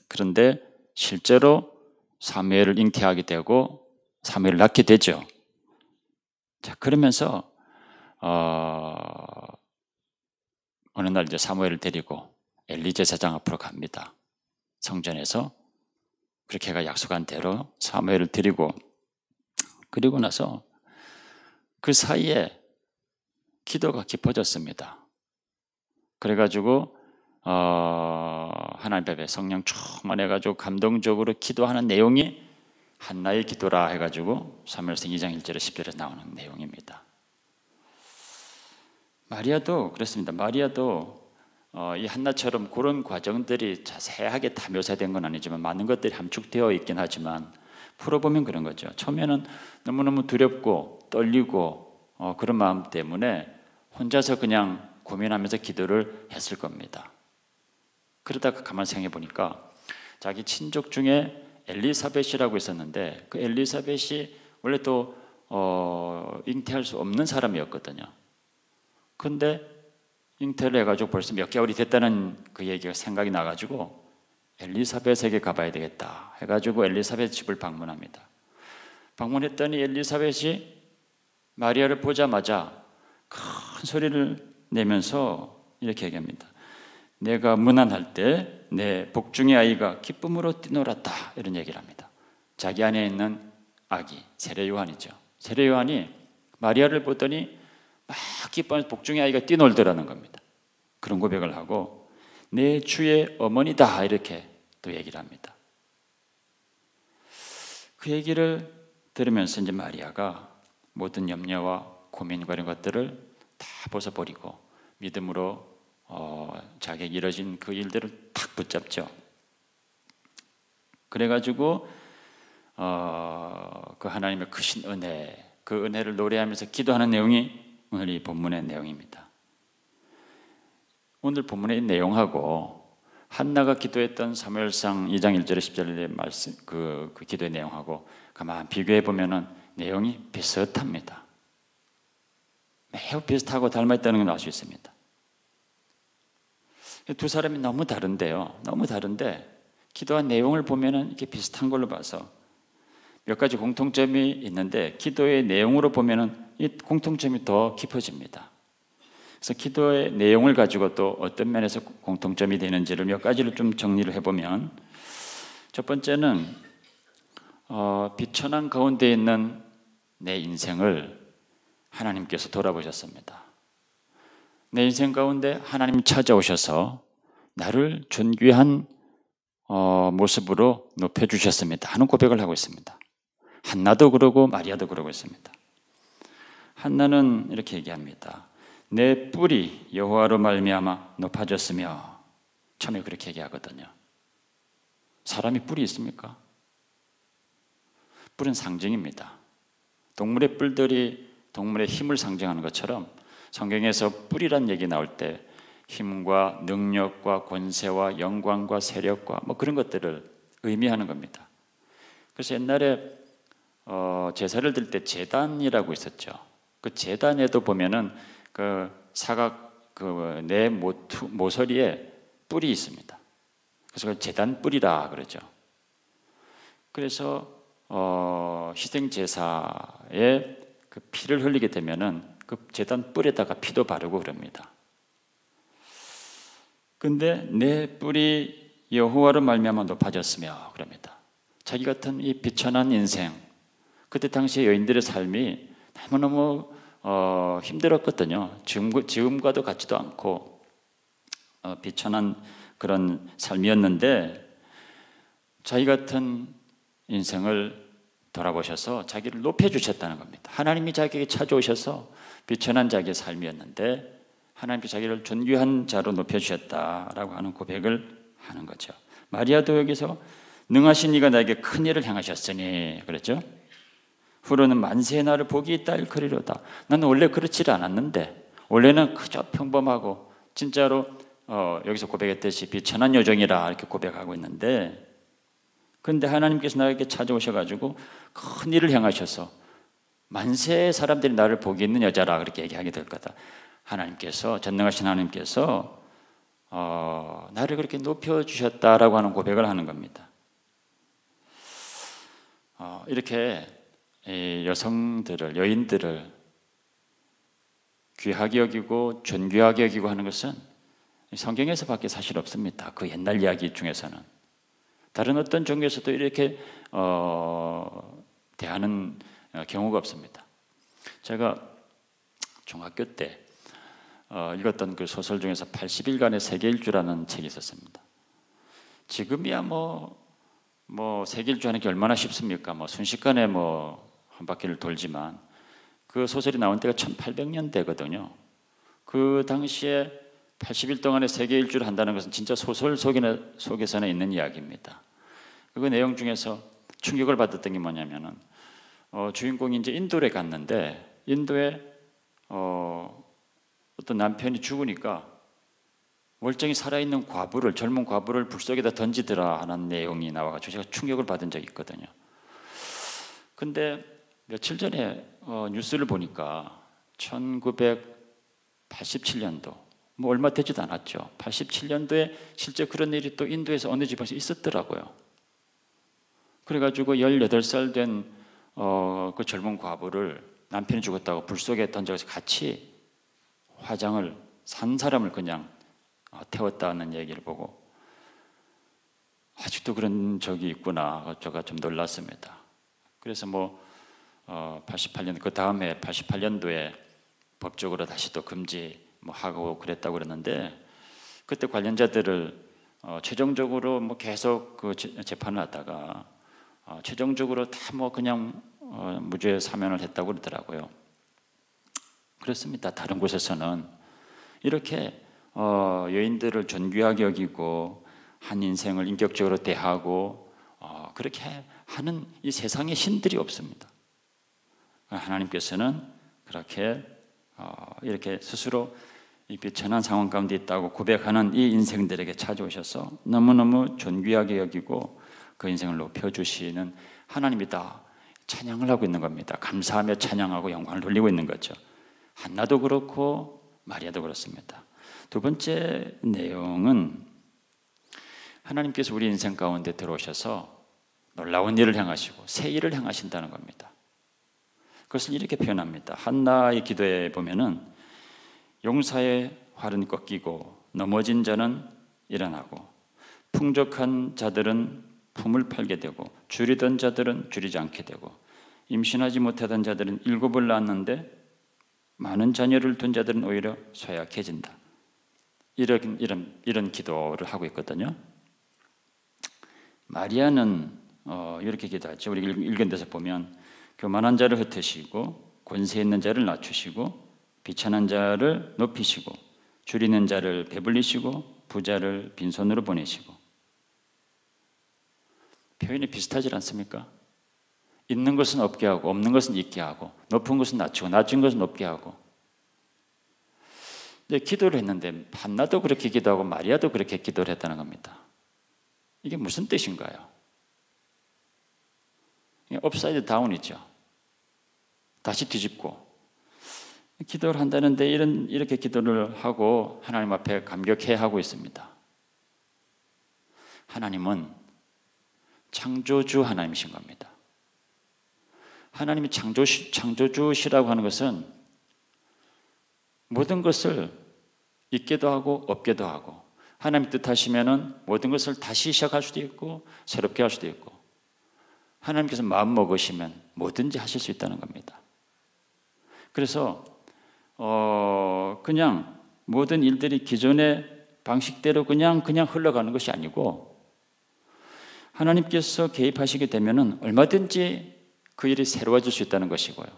그런데 실제로 사무엘을 잉태하게 되고 사무엘을 낳게 되죠. 자, 그러면서 어느 날 이제 사무엘을 데리고 엘리 제사장 앞으로 갑니다. 성전에서 그렇게 해가 약속한 대로 사무엘을 데리고 그리고 나서 그 사이에 기도가 깊어졌습니다. 그래가지고 하나님 앞에 성령 충만해가지고 감동적으로 기도하는 내용이 한나의 기도라 해가지고 사무엘상 2장 1절에 10절에 나오는 내용입니다. 마리아도 그렇습니다. 마리아도 이 한나처럼 그런 과정들이 자세하게 다 묘사된 건 아니지만 많은 것들이 함축되어 있긴 하지만 풀어보면 그런 거죠. 처음에는 너무너무 두렵고 떨리고 그런 마음 때문에 혼자서 그냥 고민하면서 기도를 했을 겁니다. 그러다가 가만히 생각해 보니까 자기 친족 중에 엘리사벳이라고 있었는데 그 엘리사벳이 원래 또 잉태할 수 없는 사람이었거든요. 그런데 잉태를 해가지고 벌써 몇 개월이 됐다는 그 얘기가 생각이 나가지고 엘리사벳에게 가봐야 되겠다 해가지고 엘리사벳 집을 방문합니다. 방문했더니 엘리사벳이 마리아를 보자마자 큰 소리를 내면서 이렇게 얘기합니다. 내가 문안할 때 내 복중의 아이가 기쁨으로 뛰놀았다 이런 얘기를 합니다. 자기 안에 있는 아기 세례 요한이죠. 세례 요한이 마리아를 보더니 막 기뻐하면서 복중의 아이가 뛰놀더라는 겁니다. 그런 고백을 하고 내 주의 어머니다 이렇게 또 얘기를 합니다. 그 얘기를 들으면서 이제 마리아가 모든 염려와 고민과 이런 것들을 다 벗어버리고 믿음으로 자기에게 이뤄진 그 일들을 탁 붙잡죠. 그래가지고 그 하나님의 크신 은혜, 그 은혜를 노래하면서 기도하는 내용이 오늘 이 본문의 내용입니다. 오늘 본문의 내용하고 한나가 기도했던 사무엘상 2장 1절에 10절의 말씀 그 기도의 내용하고 가만 비교해 보면은 내용이 비슷합니다. 매우 비슷하고 닮아 있다는 걸 알 수 있습니다. 두 사람이 너무 다른데요. 너무 다른데 기도한 내용을 보면은 이렇게 비슷한 걸로 봐서 몇 가지 공통점이 있는데 기도의 내용으로 보면은 이 공통점이 더 깊어집니다. 그래서 기도의 내용을 가지고 또 어떤 면에서 공통점이 되는지를 몇 가지를 좀 정리를 해보면 첫 번째는 비천한 가운데 있는 내 인생을 하나님께서 돌아보셨습니다. 내 인생 가운데 하나님이 찾아오셔서 나를 존귀한 모습으로 높여주셨습니다 하는 고백을 하고 있습니다. 한나도 그러고 마리아도 그러고 있습니다. 한나는 이렇게 얘기합니다. 내 뿔이 여호와로 말미암아 높아졌으며, 처음에 그렇게 얘기하거든요. 사람이 뿔이 있습니까? 뿔은 상징입니다. 동물의 뿔들이 동물의 힘을 상징하는 것처럼 성경에서 뿔이란 얘기 나올 때 힘과 능력과 권세와 영광과 세력과 뭐 그런 것들을 의미하는 겁니다. 그래서 옛날에 제사를 드릴 때 제단이라고 있었죠. 그 제단에도 보면은 그 사각 내 모서리에 뿔이 있습니다. 그래서 그걸 제단 뿔이라 그러죠. 그래서 희생 제사에 그 피를 흘리게 되면은 그 제단 뿔에다가 피도 바르고 그럽니다. 근데 내 뿔이 여호와로 말미암아 높아졌으며 그럽니다. 자기 같은 이 비천한 인생, 그때 당시 여인들의 삶이 너무너무 힘들었거든요. 지금과도 같지도 않고 비천한 그런 삶이었는데 자기 같은 인생을 돌아보셔서 자기를 높여주셨다는 겁니다. 하나님이 자기에게 찾아오셔서 비천한 자기의 삶이었는데 하나님께서 자기를 존귀한 자로 높여주셨다라고 하는 고백을 하는 거죠. 마리아도 여기서 능하신 이가 나에게 큰 일을 행하셨으니 그랬죠. 후로는 만세의 나를 복이 있다 일컬이로다. 나는 원래 그렇지 않았는데 원래는 그저 평범하고 진짜로 여기서 고백했듯이 비천한 요정이라 이렇게 고백하고 있는데, 그런데 하나님께서 나에게 찾아오셔가지고 큰 일을 행하셔서 만세의 사람들이 나를 복이 있는 여자라 그렇게 얘기하게 될 거다. 하나님께서, 전능하신 하나님께서 나를 그렇게 높여주셨다라고 하는 고백을 하는 겁니다. 이렇게 여성들을, 여인들을 귀하게 여기고 존귀하게 여기고 하는 것은 성경에서밖에 사실 없습니다. 그 옛날 이야기 중에서는. 다른 어떤 종교에서도 이렇게 대하는 경우가 없습니다. 제가 중학교 때 읽었던 그 소설 중에서 80일간의 세계일주라는 책이 있었습니다. 지금이야 뭐 세계일주 하는 게 얼마나 쉽습니까? 순식간에 한 바퀴를 돌지만 그 소설이 나온 때가 1800년대거든요. 그 당시에 80일 동안의 세계일주를 한다는 것은 진짜 소설 속에서는 있는 이야기입니다. 그 내용 중에서 충격을 받았던 게 뭐냐면은 주인공이 이제 인도에 갔는데 인도에 어떤 남편이 죽으니까 멀쩡히 살아있는 과부를, 젊은 과부를 불 속에다 던지더라 하는 내용이 나와가지고 제가 충격을 받은 적이 있거든요. 근데 며칠 전에 뉴스를 보니까 1987년도 얼마 되지도 않았죠. 87년도에 실제 그런 일이 또 인도에서 어느 집에서 있었더라고요. 그래가지고 18살 된 그 젊은 과부를 남편이 죽었다고 불 속에 던져서 같이 화장을 산 사람을 그냥 태웠다는 얘기를 보고 아직도 그런 적이 있구나. 제가 좀 놀랐습니다. 그래서 88년 그 다음에 88년도에 법적으로 다시 또 금지 하고 그랬다고 그러는데 그때 관련자들을 최종적으로 뭐 계속 그 재판을 하다가 최종적으로 다 뭐 그냥 무죄 사면을 했다고 그러더라고요. 그렇습니다. 다른 곳에서는 이렇게 여인들을 존귀하게 여기고 한 인생을 인격적으로 대하고 그렇게 하는 이 세상에 신들이 없습니다. 하나님께서는 그렇게 이렇게 스스로 이 비천한 상황 가운데 있다고 고백하는 이 인생들에게 찾아오셔서 너무너무 존귀하게 여기고 그 인생을 높여주시는 하나님이다. 찬양을 하고 있는 겁니다. 감사하며 찬양하고 영광을 돌리고 있는 거죠. 한나도 그렇고 마리아도 그렇습니다. 두 번째 내용은 하나님께서 우리 인생 가운데 들어오셔서 놀라운 일을 행하시고 새 일을 행하신다는 겁니다. 그것을 이렇게 표현합니다. 한나의 기도에 보면은 용사의 활은 꺾이고 넘어진 자는 일어나고 풍족한 자들은 품을 팔게 되고 줄이던 자들은 줄이지 않게 되고 임신하지 못하던 자들은 7을 낳았는데 많은 자녀를 둔 자들은 오히려 쇠약해진다. 이런 기도를 하고 있거든요. 마리아는 이렇게 기도하죠. 우리 읽은 데서 보면 교만한 자를 흩으시고 권세 있는 자를 낮추시고 비천한 자를 높이시고 줄이는 자를 배불리시고 부자를 빈손으로 보내시고. 표현이 비슷하지 않습니까? 있는 것은 없게 하고 없는 것은 있게 하고 높은 것은 낮추고 낮은 것은 높게 하고. 근데 기도를 했는데 한나도 그렇게 기도하고 마리아도 그렇게 기도를 했다는 겁니다. 이게 무슨 뜻인가요? 업사이드 다운이죠. 다시 뒤집고 기도를 한다는데 이렇게 기도를 하고 하나님 앞에 감격해 하고 있습니다. 하나님은 창조주 하나님이신 겁니다. 하나님이 창조주시라고 하는 것은 모든 것을 있게도 하고 없게도 하고 하나님 뜻하시면은 모든 것을 다시 시작할 수도 있고 새롭게 할 수도 있고 하나님께서 마음 먹으시면 뭐든지 하실 수 있다는 겁니다. 그래서 그냥 모든 일들이 기존의 방식대로 그냥 흘러가는 것이 아니고 하나님께서 개입하시게 되면은 얼마든지 그 일이 새로워질 수 있다는 것이고요.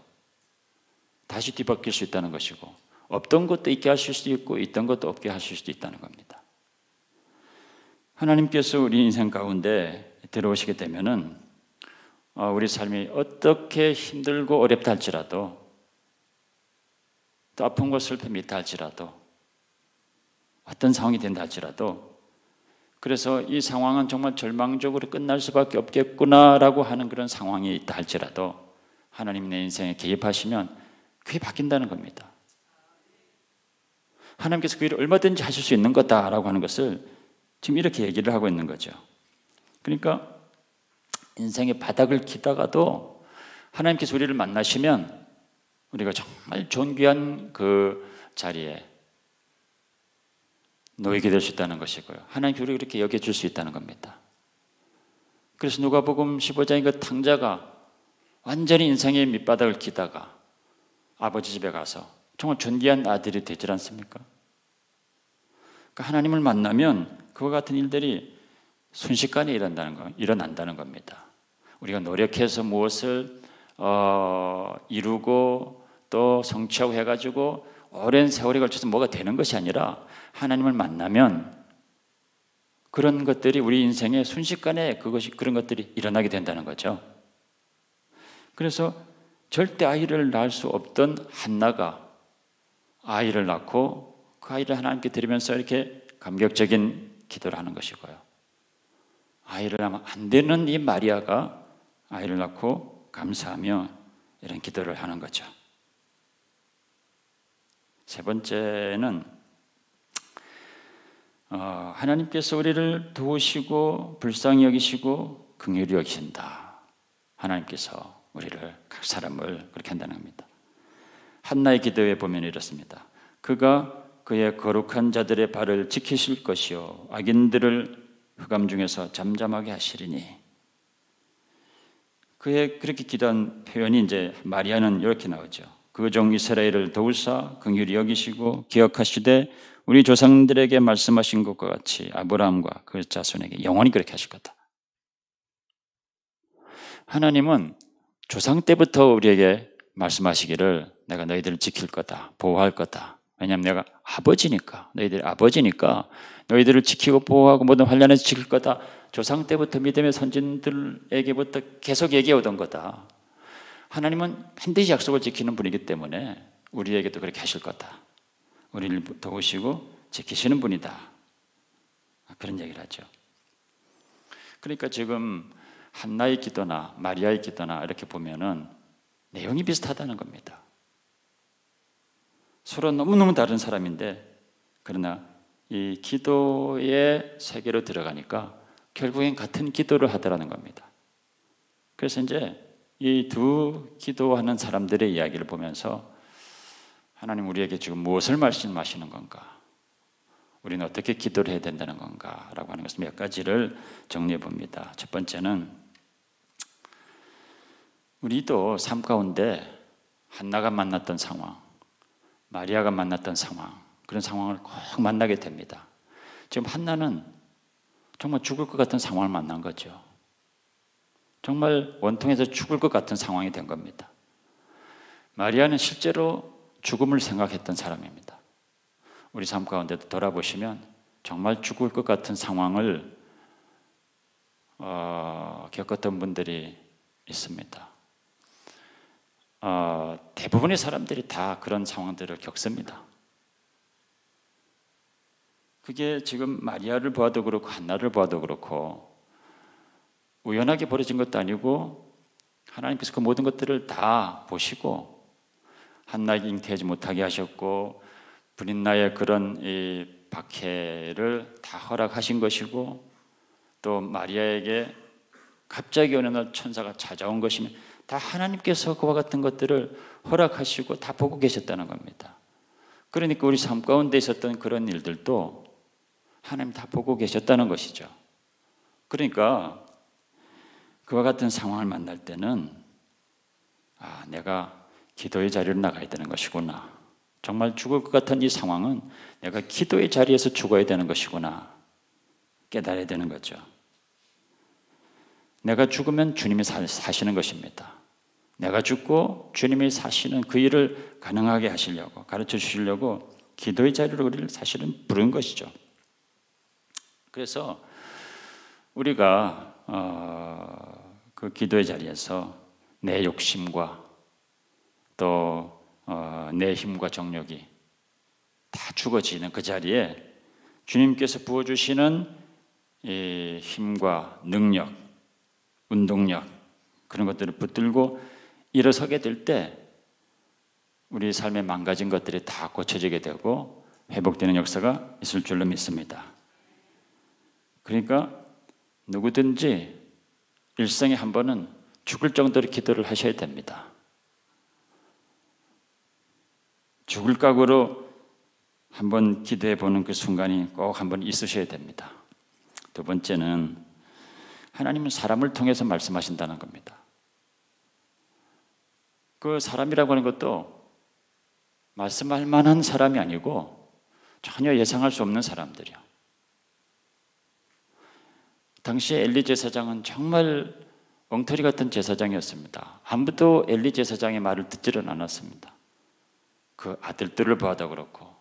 다시 뒤바뀔 수 있다는 것이고 없던 것도 있게 하실 수도 있고 있던 것도 없게 하실 수도 있다는 겁니다. 하나님께서 우리 인생 가운데 들어오시게 되면은 우리 삶이 어떻게 힘들고 어렵다 할지라도 또 아픈 것 슬픔이 있다 할지라도 어떤 상황이 된다 할지라도 그래서 이 상황은 정말 절망적으로 끝날 수밖에 없겠구나라고 하는 그런 상황이 있다 할지라도 하나님 내 인생에 개입하시면 그게 바뀐다는 겁니다. 하나님께서 그 일을 얼마든지 하실 수 있는 거다라고 하는 것을 지금 이렇게 얘기를 하고 있는 거죠. 그러니까 인생의 바닥을 기다가도 하나님께서 우리를 만나시면 우리가 정말 존귀한 그 자리에 놓이게 될 수 있다는 것이고요. 하나님께서 우리를 이렇게 여겨줄 수 있다는 겁니다. 그래서 누가복음 15장의 그 탕자가 완전히 인생의 밑바닥을 기다가 아버지 집에 가서 정말 존귀한 아들이 되지 않습니까? 그러니까 하나님을 만나면 그와 같은 일들이 순식간에 일어난다는 겁니다. 우리가 노력해서 무엇을 이루고 또 성취하고 해가지고 오랜 세월에 걸쳐서 뭐가 되는 것이 아니라 하나님을 만나면 그런 것들이 우리 인생에 순식간에 그런 것들이 일어나게 된다는 거죠. 그래서 절대 아이를 낳을 수 없던 한나가 아이를 낳고 그 아이를 하나님께 드리면서 이렇게 감격적인 기도를 하는 것이고요. 아이를 낳으면 안 되는 이 마리아가 아이를 낳고 감사하며 이런 기도를 하는 거죠. 세 번째는 하나님께서 우리를 도우시고 불쌍히 여기시고 긍휼히 여기신다. 하나님께서 우리를 각 사람을 그렇게 한다는 겁니다. 한나의 기도에 보면 이렇습니다. 그가 그의 거룩한 자들의 발을 지키실 것이요 악인들을 흑암 중에서 잠잠하게 하시리니. 그의 그렇게 기도한 표현이 이제 마리아는 이렇게 나오죠. 그 종 이스라엘을 도우사 긍휼히 여기시고 기억하시되 우리 조상들에게 말씀하신 것과 같이 아브라함과 그 자손에게 영원히 그렇게 하실 거다. 하나님은 조상 때부터 우리에게 말씀하시기를 내가 너희들을 지킬 거다, 보호할 거다. 왜냐하면 내가 아버지니까, 너희들이 아버지니까 너희들을 지키고 보호하고 모든 환난에서 지킬 거다. 조상 때부터 믿음의 선진들에게부터 계속 얘기해오던 거다. 하나님은 반드시 약속을 지키는 분이기 때문에 우리에게도 그렇게 하실 거다. 우리를 도우시고 지키시는 분이다. 그런 얘기를 하죠. 그러니까 지금 한나의 기도나 마리아의 기도나 이렇게 보면은 내용이 비슷하다는 겁니다. 서로 너무너무 다른 사람인데 그러나 이 기도의 세계로 들어가니까 결국엔 같은 기도를 하더라는 겁니다. 그래서 이제 이 두 기도하는 사람들의 이야기를 보면서 하나님 우리에게 지금 무엇을 말씀하시는 건가? 우리는 어떻게 기도를 해야 된다는 건가? 라고 하는 것을 몇 가지를 정리해 봅니다. 첫 번째는 우리도 삶 가운데 한나가 만났던 상황, 마리아가 만났던 상황, 그런 상황을 꼭 만나게 됩니다. 지금 한나는 정말 죽을 것 같은 상황을 만난 거죠. 정말 원통해서 죽을 것 같은 상황이 된 겁니다. 마리아는 실제로 죽음을 생각했던 사람입니다. 우리 삶 가운데도 돌아보시면 정말 죽을 것 같은 상황을 겪었던 분들이 있습니다. 대부분의 사람들이 다 그런 상황들을 겪습니다. 그게 지금 마리아를 보아도 그렇고 한나를 보아도 그렇고 우연하게 벌어진 것도 아니고 하나님께서 그 모든 것들을 다 보시고 한나에게 잉태하지 못하게 하셨고 브린나의 그런 이 박해를 다 허락하신 것이고 또 마리아에게 갑자기 어느 날 천사가 찾아온 것이면 다 하나님께서 그와 같은 것들을 허락하시고 다 보고 계셨다는 겁니다. 그러니까 우리 삶 가운데 있었던 그런 일들도 하나님 다 보고 계셨다는 것이죠. 그러니까 그와 같은 상황을 만날 때는 내가 기도의 자리로 나가야 되는 것이구나. 정말 죽을 것 같은 이 상황은 내가 기도의 자리에서 죽어야 되는 것이구나. 깨달아야 되는 거죠. 내가 죽으면 주님이 사시는 것입니다. 내가 죽고 주님이 사시는 그 일을 가능하게 하시려고, 가르쳐 주시려고 기도의 자리로 우리를 사실은 부른 것이죠. 그래서 우리가 그 기도의 자리에서 내 욕심과 또 내 힘과 정력이 다 죽어지는 그 자리에 주님께서 부어주시는 이 힘과 능력, 운동력 그런 것들을 붙들고 일어서게 될 때 우리 삶에 망가진 것들이 다 고쳐지게 되고 회복되는 역사가 있을 줄로 믿습니다. 그러니까 누구든지 일생에 한 번은 죽을 정도로 기도를 하셔야 됩니다. 죽을 각오로 한번 기도해 보는 그 순간이 꼭 한번 있으셔야 됩니다. 두 번째는 하나님은 사람을 통해서 말씀하신다는 겁니다. 그 사람이라고 하는 것도 말씀할 만한 사람이 아니고 전혀 예상할 수 없는 사람들이요. 당시 엘리 제사장은 정말 엉터리 같은 제사장이었습니다. 아무도 엘리 제사장의 말을 듣지를 않았습니다. 그 아들들을 봐도 그렇고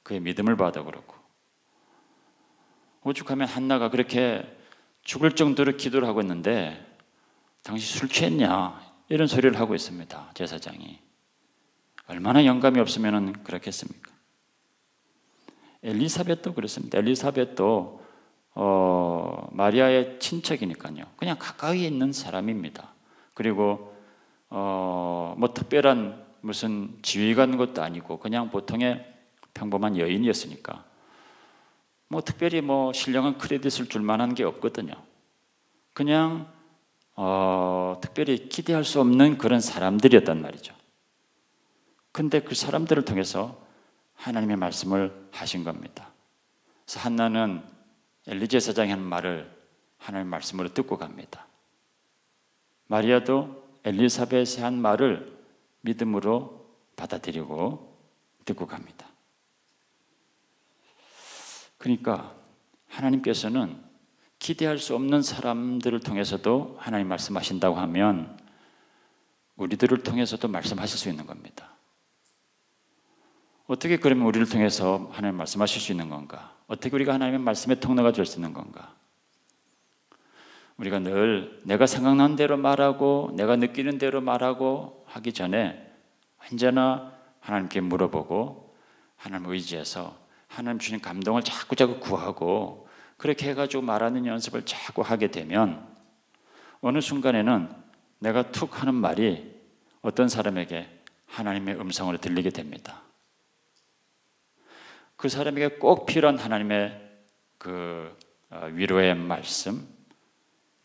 그의 믿음을 봐도 그렇고 오죽하면 한나가 그렇게 죽을 정도로 기도를 하고 있는데 당신 술 취했냐 이런 소리를 하고 있습니다. 제사장이 얼마나 영감이 없으면 그렇겠습니까? 엘리사벳도 그렇습니다. 엘리사벳도 마리아의 친척이니까요. 그냥 가까이에 있는 사람입니다. 그리고 뭐 특별한 무슨 지위가 있는 것도 아니고 그냥 보통의 평범한 여인이었으니까 뭐 특별히 뭐 신령한 크레딧을 줄 만한 게 없거든요. 그냥 특별히 기대할 수 없는 그런 사람들이었단 말이죠. 근데 그 사람들을 통해서 하나님의 말씀을 하신 겁니다. 그래서 한나는 엘리 제사장이 하는 말을 하나님의 말씀으로 듣고 갑니다. 마리아도 엘리사벳이 한 말을 믿음으로 받아들이고 듣고 갑니다. 그러니까 하나님께서는 기대할 수 없는 사람들을 통해서도 하나님 말씀하신다고 하면 우리들을 통해서도 말씀하실 수 있는 겁니다. 어떻게 그러면 우리를 통해서 하나님 말씀하실 수 있는 건가? 어떻게 우리가 하나님의 말씀의 통로가 될 수 있는 건가? 우리가 늘 내가 생각난 대로 말하고 내가 느끼는 대로 말하고 하기 전에 언제나 하나님께 물어보고 하나님 의지해서 하나님 주신 감동을 자꾸 구하고 그렇게 해가지고 말하는 연습을 자꾸 하게 되면 어느 순간에는 내가 툭 하는 말이 어떤 사람에게 하나님의 음성으로 들리게 됩니다. 그 사람에게 꼭 필요한 하나님의 그 위로의 말씀,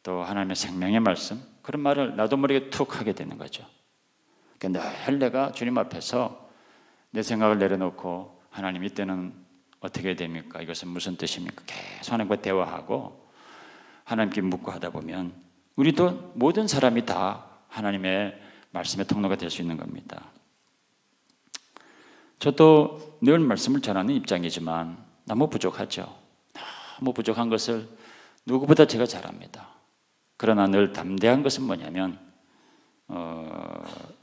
또 하나님의 생명의 말씀, 그런 말을 나도 모르게 툭 하게 되는 거죠. 그러니까 늘 내가 주님 앞에서 내 생각을 내려놓고 하나님 이때는 어떻게 됩니까? 이것은 무슨 뜻입니까? 계속 하나님과 대화하고 하나님께 묻고 하다 보면 우리도 모든 사람이 다 하나님의 말씀의 통로가 될 수 있는 겁니다. 저도 늘 말씀을 전하는 입장이지만 너무 부족하죠. 너무 부족한 것을 누구보다 제가 잘 압니다. 그러나 늘 담대한 것은 뭐냐면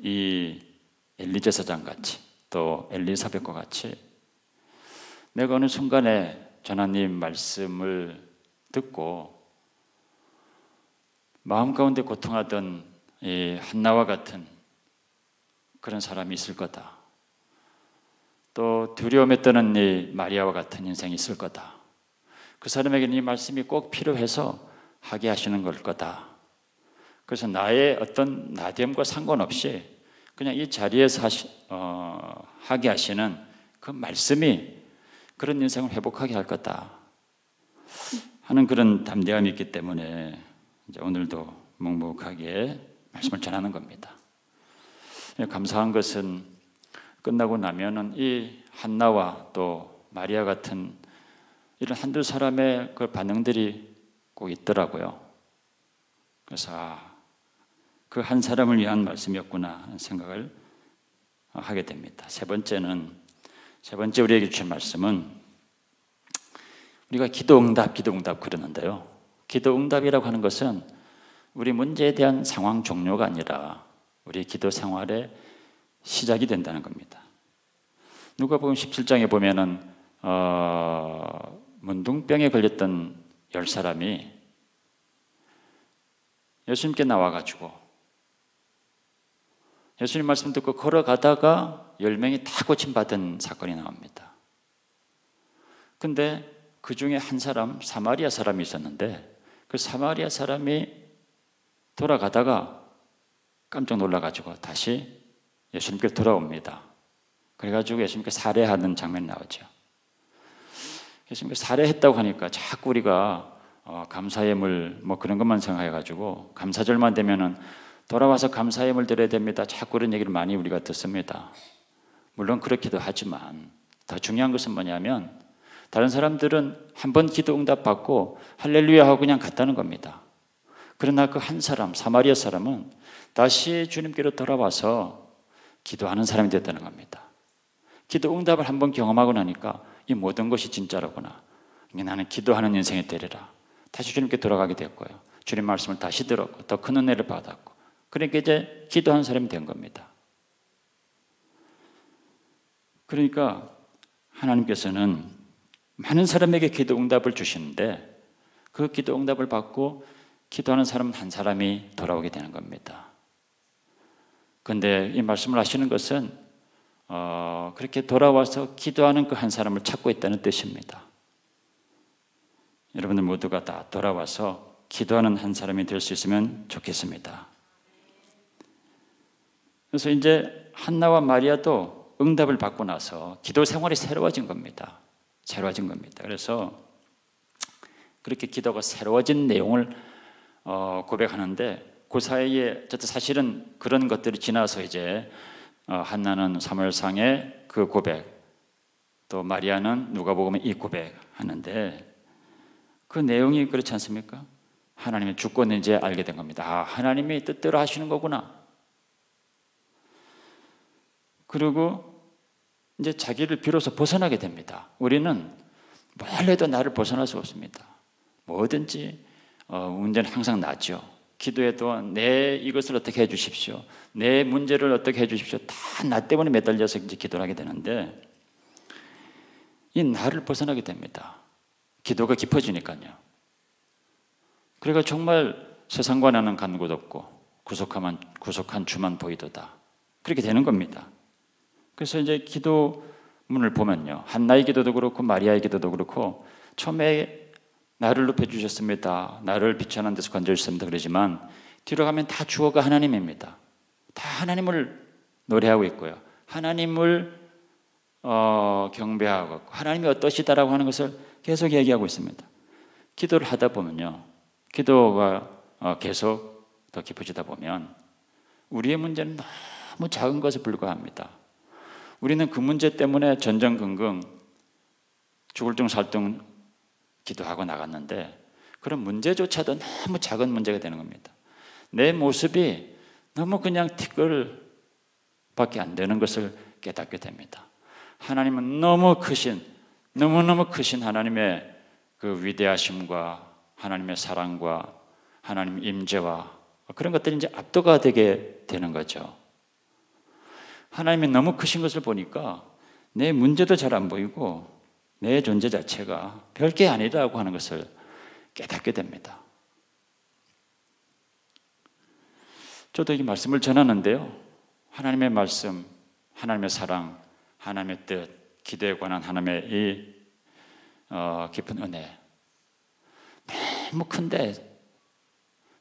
이 엘리 제사장 같이 또 엘리사벳과 같이 내가 어느 순간에 하나님 말씀을 듣고 마음 가운데 고통하던 이 한나와 같은 그런 사람이 있을 거다. 또 두려움에 떠는 이 마리아와 같은 인생이 있을 거다. 그 사람에게는 이 말씀이 꼭 필요해서 하게 하시는 걸 거다. 그래서 나의 어떤 나됨과 상관없이 그냥 이 자리에서 하게 하시는 그 말씀이 그런 인생을 회복하게 할 거다 하는 그런 담대함이 있기 때문에 이제 오늘도 묵묵하게 말씀을 전하는 겁니다. 감사한 것은 끝나고 나면은 이 한나와 또 마리아 같은 이런 한두 사람의 그 반응들이 꼭 있더라고요. 그래서 그 한 사람을 위한 말씀이었구나 하는 생각을 하게 됩니다. 세 번째 우리에게 주신 말씀은 우리가 기도응답 그러는데요. 기도응답이라고 하는 것은 우리 문제에 대한 상황 종료가 아니라 우리 기도 생활의 시작이 된다는 겁니다. 누가복음 17장에 보면은 문둥병에 걸렸던 10사람이 예수님께 나와가지고 예수님 말씀 듣고 걸어가다가 10명이 다 고침받은 사건이 나옵니다. 근데 그 중에 한 사람, 사마리아 사람이 있었는데 그 사마리아 사람이 돌아가다가 깜짝 놀라가지고 다시 예수님께 돌아옵니다. 그래가지고 예수님께 살해하는 장면이 나오죠. 예수님께 살해했다고 하니까 자꾸 우리가 감사예물 뭐 그런 것만 생각해가지고 감사절만 되면은 돌아와서 감사예물 드려야 됩니다. 자꾸 그런 얘기를 많이 우리가 듣습니다. 물론 그렇기도 하지만 더 중요한 것은 뭐냐면 다른 사람들은 한 번 기도 응답 받고 할렐루야 하고 그냥 갔다는 겁니다. 그러나 그 한 사람, 사마리아 사람은 다시 주님께로 돌아와서 기도하는 사람이 됐다는 겁니다. 기도 응답을 한번 경험하고 나니까 이 모든 것이 진짜로구나. 나는 기도하는 인생이 되리라. 다시 주님께 돌아가게 됐고요. 주님 말씀을 다시 들었고 더 큰 은혜를 받았고 그러니까 이제 기도하는 사람이 된 겁니다. 그러니까 하나님께서는 많은 사람에게 기도 응답을 주시는데 그 기도 응답을 받고 기도하는 사람은 한 사람이 돌아오게 되는 겁니다. 그런데 이 말씀을 하시는 것은 그렇게 돌아와서 기도하는 그 한 사람을 찾고 있다는 뜻입니다. 여러분들 모두가 다 돌아와서 기도하는 한 사람이 될 수 있으면 좋겠습니다. 그래서 이제 한나와 마리아도 응답을 받고 나서 기도 생활이 새로워진 겁니다. 새로워진 겁니다. 그래서 그렇게 기도가 새로워진 내용을 고백하는데 그 사이에 사실은 그런 것들이 지나서 이제 한나는 사무엘상의 그 고백, 또 마리아는 누가복음의 이 고백하는데 그 내용이 그렇지 않습니까? 하나님의 주권을 이제 알게 된 겁니다. 아, 하나님이 뜻대로 하시는 거구나. 그리고 이제 자기를 비로소 벗어나게 됩니다. 우리는 뭘 해도 나를 벗어날 수 없습니다. 뭐든지 문제는 항상 나죠. 기도해도 내 이것을 어떻게 해 주십시오, 내 문제를 어떻게 해 주십시오, 다 나 때문에 매달려서 이제 기도를 하게 되는데 이 나를 벗어나게 됩니다. 기도가 깊어지니까요. 그러니까 정말 세상과 나는 간 곳 없고 구속한 주만 보이도다, 그렇게 되는 겁니다. 그래서 이제 기도문을 보면요, 한나의 기도도 그렇고 마리아의 기도도 그렇고 처음에 나를 높여주셨습니다, 나를 비천한 데서 건져주셨습니다 그러지만 뒤로 가면 다 주어가 하나님입니다. 다 하나님을 노래하고 있고요, 하나님을 경배하고 하나님이 어떠시다라고 하는 것을 계속 얘기하고 있습니다. 기도를 하다 보면요, 기도가 계속 더 깊어지다 보면 우리의 문제는 너무 작은 것에 불과합니다. 우리는 그 문제 때문에 전전긍긍 죽을 둥 살 둥 기도하고 나갔는데 그런 문제조차도 너무 작은 문제가 되는 겁니다. 내 모습이 너무 그냥 티끌밖에 안 되는 것을 깨닫게 됩니다. 하나님은 너무너무 크신 하나님의 그 위대하심과 하나님의 사랑과 하나님의 임재와 그런 것들이 이제 압도가 되게 되는 거죠. 하나님이 너무 크신 것을 보니까 내 문제도 잘 안 보이고 내 존재 자체가 별게 아니라고 하는 것을 깨닫게 됩니다. 저도 이 말씀을 전하는데요, 하나님의 말씀, 하나님의 사랑, 하나님의 뜻, 기도에 관한 하나님의 이 깊은 은혜 너무 큰데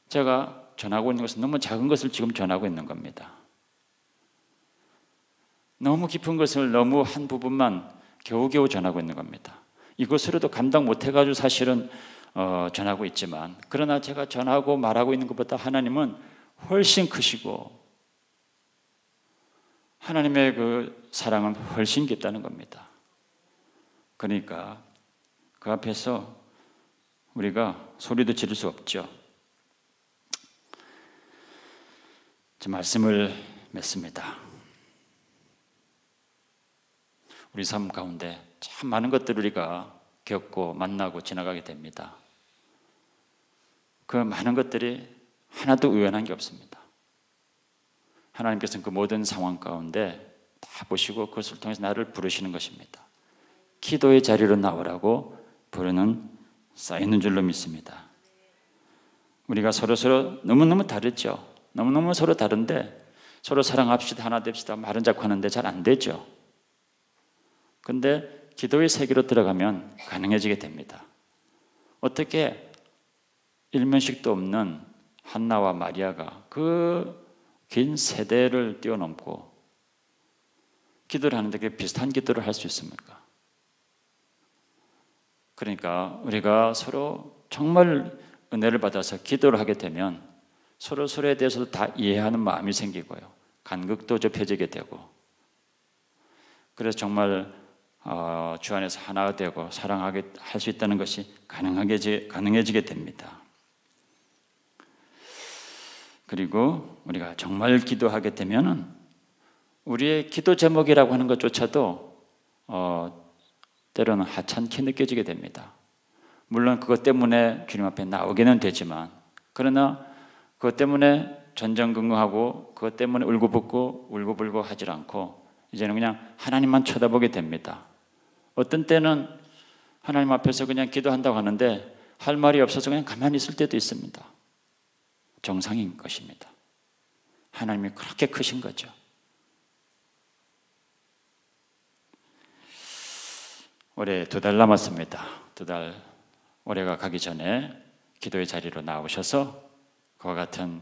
제가 전하고 있는 것은 너무 작은 것을 지금 전하고 있는 겁니다. 너무 깊은 것을 너무 한 부분만 겨우겨우 전하고 있는 겁니다. 이것으로도 감당 못해가지고 사실은 전하고 있지만, 그러나 제가 전하고 말하고 있는 것보다 하나님은 훨씬 크시고 하나님의 그 사랑은 훨씬 깊다는 겁니다. 그러니까 그 앞에서 우리가 소리도 지를 수 없죠. 제 말씀을 맺습니다. 우리 삶 가운데 참 많은 것들을 우리가 겪고 만나고 지나가게 됩니다. 그 많은 것들이 하나도 우연한 게 없습니다. 하나님께서는 그 모든 상황 가운데 다 보시고 그것을 통해서 나를 부르시는 것입니다. 기도의 자리로 나오라고 부르는 쌓이는 줄로 믿습니다. 우리가 서로 너무너무 다르죠. 너무너무 서로 다른데 서로 사랑합시다, 하나 됩시다 말은 자꾸 하는데 잘 안 되죠. 근데 기도의 세계로 들어가면 가능해지게 됩니다. 어떻게 일면식도 없는 한나와 마리아가 그 긴 세대를 뛰어넘고 기도를 하는데 그 비슷한 기도를 할 수 있습니까? 그러니까 우리가 서로 정말 은혜를 받아서 기도를 하게 되면 서로에 대해서도 다 이해하는 마음이 생기고요, 간극도 좁혀지게 되고, 그래서 정말 주 안에서 하나가 되고 사랑하게 할 수 있다는 것이 가능해지게 됩니다. 그리고 우리가 정말 기도하게 되면은 우리의 기도 제목이라고 하는 것조차도 때로는 하찮게 느껴지게 됩니다. 물론 그것 때문에 주님 앞에 나오기는 되지만, 그러나 그것 때문에 전전긍긍하고 그것 때문에 울고불고 하질 않고 이제는 그냥 하나님만 쳐다보게 됩니다. 어떤 때는 하나님 앞에서 그냥 기도한다고 하는데 할 말이 없어서 그냥 가만히 있을 때도 있습니다. 정상인 것입니다. 하나님이 그렇게 크신 거죠. 올해 2달 남았습니다. 2달, 올해가 가기 전에 기도의 자리로 나오셔서 그와 같은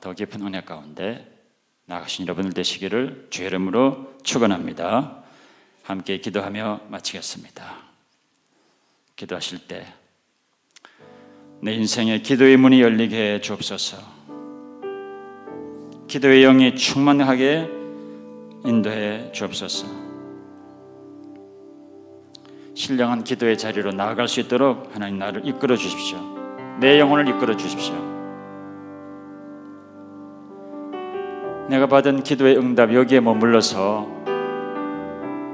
더 깊은 은혜 가운데 나가신 여러분들 되시기를 주의 이름으로 축원합니다. 함께 기도하며 마치겠습니다. 기도하실 때 내 인생에 기도의 문이 열리게 해 주옵소서. 기도의 영이 충만하게 인도해 주옵소서. 신령한 기도의 자리로 나아갈 수 있도록 하나님 나를 이끌어 주십시오. 내 영혼을 이끌어 주십시오. 내가 받은 기도의 응답 여기에 머물러서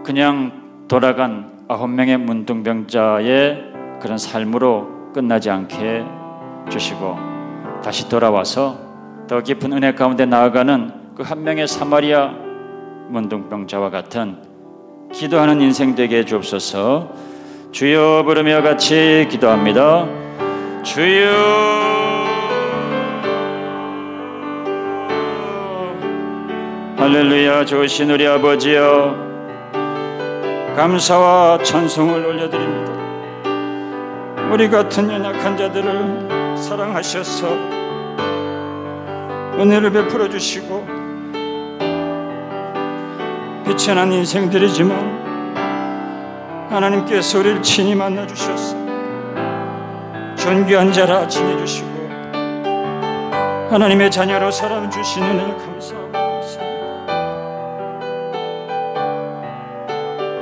그냥 돌아간 9명의 문둥병자의 그런 삶으로 끝나지 않게 주시고 다시 돌아와서 더 깊은 은혜 가운데 나아가는 그 한 명의 사마리아 문둥병자와 같은 기도하는 인생 되게 주옵소서. 주여 부르며 같이 기도합니다. 주여. 할렐루야. 좋으신 우리 아버지여, 감사와 찬송을 올려드립니다. 우리 같은 연약한 자들을 사랑하셔서 은혜를 베풀어 주시고 비천한 인생들이지만 하나님께서 우리를 친히 만나 주셔서 존귀한 자라 칭해주시고 하나님의 자녀로 살아 주신 은혜를 감사합니다.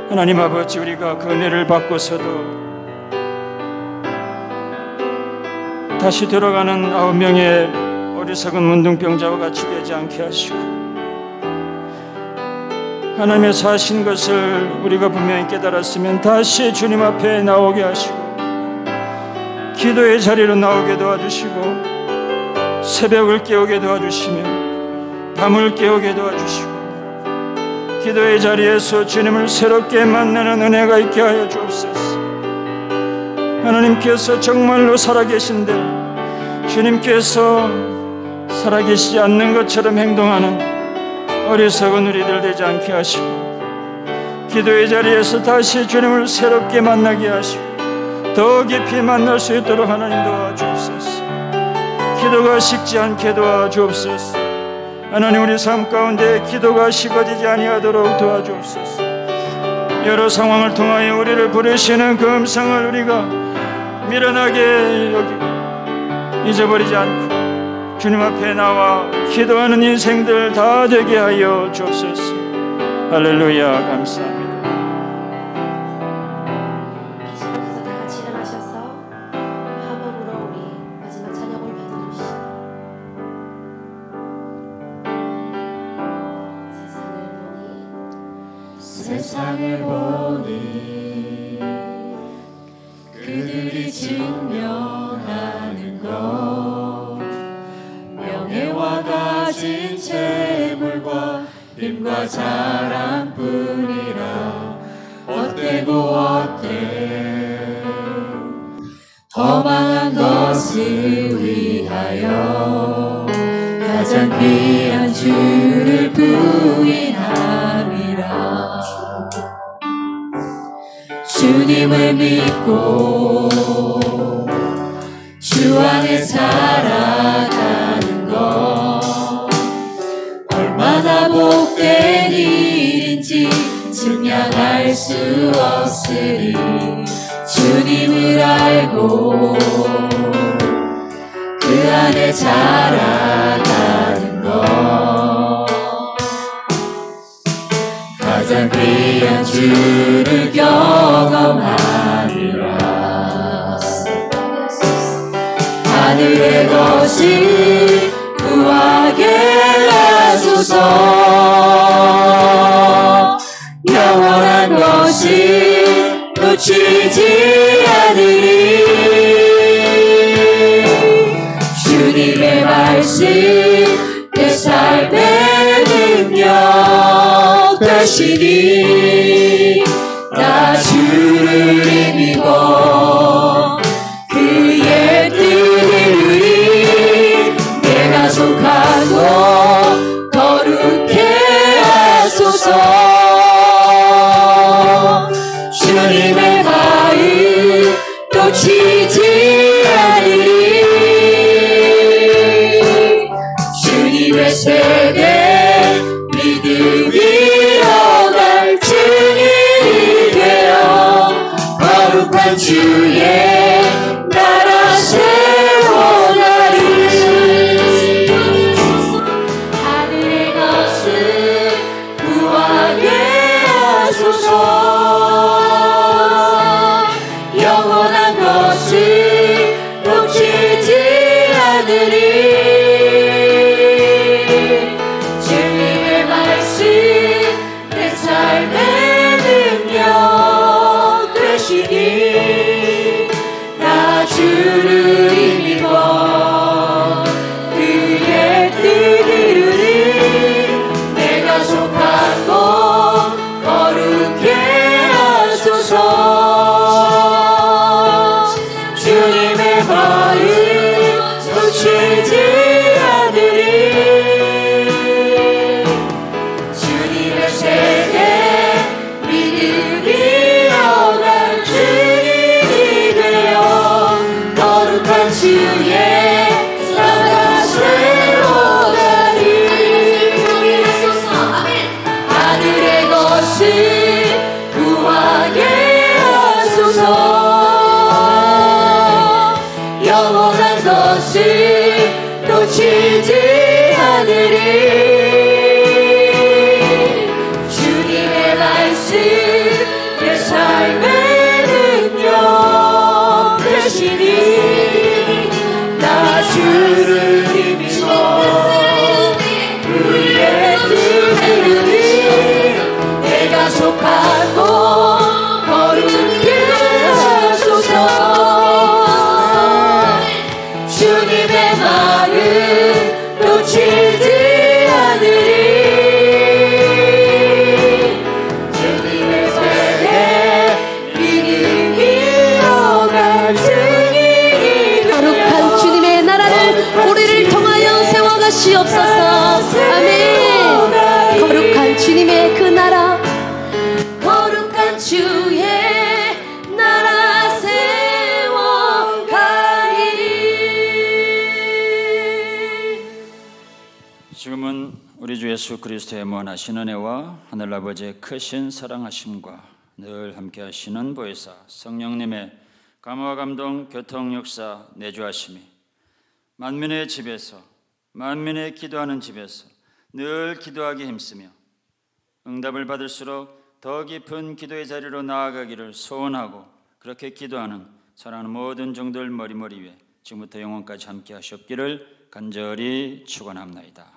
하나님 아버지, 우리가 그 은혜를 받고서도 다시 들어가는 9명의 어리석은 문둥병자와 같이 되지 않게 하시고 하나님의 사신 것을 우리가 분명히 깨달았으면 다시 주님 앞에 나오게 하시고 기도의 자리로 나오게 도와주시고 새벽을 깨우게 도와주시며 밤을 깨우게 도와주시고 기도의 자리에서 주님을 새롭게 만나는 은혜가 있게 하여 주옵소서. 하나님께서 정말로 살아계신데 주님께서 살아계시지 않는 것처럼 행동하는 어리석은 우리들 되지 않게 하시고 기도의 자리에서 다시 주님을 새롭게 만나게 하시고 더 깊이 만날 수 있도록 하나님 도와주옵소서. 기도가 식지 않게 도와주옵소서. 하나님, 우리 삶 가운데 기도가 식어지지 아니하도록 도와주옵소서. 여러 상황을 통하여 우리를 부르시는 그 음성을 우리가 미련하게 여기고 잊어버리지 않고 주님 앞에 나와 기도하는 인생들 다 되게 하여 주옵소서. 할렐루야. 감사합니다. 계시면서 다 같이 일어나셔서 화음으로 우리 마지막 찬양을 펴드립시다. 세상을 보니 그들이 증명하는 것 명예와 가진 재물과 힘과 자랑뿐이라. 어때고 어때 허망한 것을 위하여 가장 귀한 주를 부인함이라. 주님을 믿고 주 안에 살아가는 것 얼마나 복된 일인지 증량할 수 없으리. 주님을 알고 그 안에 자라가는 것 가장 귀한 주를 경험하리라. 하늘의 것을 구하게 하소서. 영원한 것을 놓치지 않으리. 주님의 말씀 내 삶의 능력 되시니 나 주를 믿고 그의 뜻을 이루리. 내가 속하고 거룩해 하소서. 주님의 마음 놓치지 않으리. 주님의 세대 믿음이로 갈 증인이 되어 거룩한 주의 나라 세워나리. 하늘의 것을 구하게 하소서. 영원한 것을 놓치지 않으리. 주님의 말씀 내 삶의 능력 주를 힘입어 그의 뜻 이루리 내가 속하고 거룩해 하소서 주님의 마음 놓치지 않으리 주님의 세계 믿음이 어간 주님이 되어 거룩한 주의 나라 세워가리 하늘의 것을 구하게 하소서 영원한 것을 놓치지 않으리 주님의 말씀 내 삶의 능력 되시니 나 주를 힘입어 그의 뜻 이루리 내가 속하고 거룩해 하소서 주님의 마음 놓치지 않으리 주님의 세계 믿음이 어간 증인이 거룩한 주님의 나라를 우리를 통하여 세워가시옵소서. 아멘. 거룩한 주님의 그 나라, 거룩한 주의 나라 세워가리. 지금은 우리 주 예수 그리스도의 무한하신 은혜와 하늘아버지의 크신 사랑하심과 늘 함께하시는 보혜사 성령님의 감화 감동 교통 역사 내주하심이 만민의 집에서 만민의 기도하는 집에서 늘 기도하기 힘쓰며 응답을 받을수록 더 깊은 기도의 자리로 나아가기를 소원하고 그렇게 기도하는 사랑하는 모든 종들 머리머리 위에 지금부터 영원까지 함께 하셨기를 간절히 축원합니다.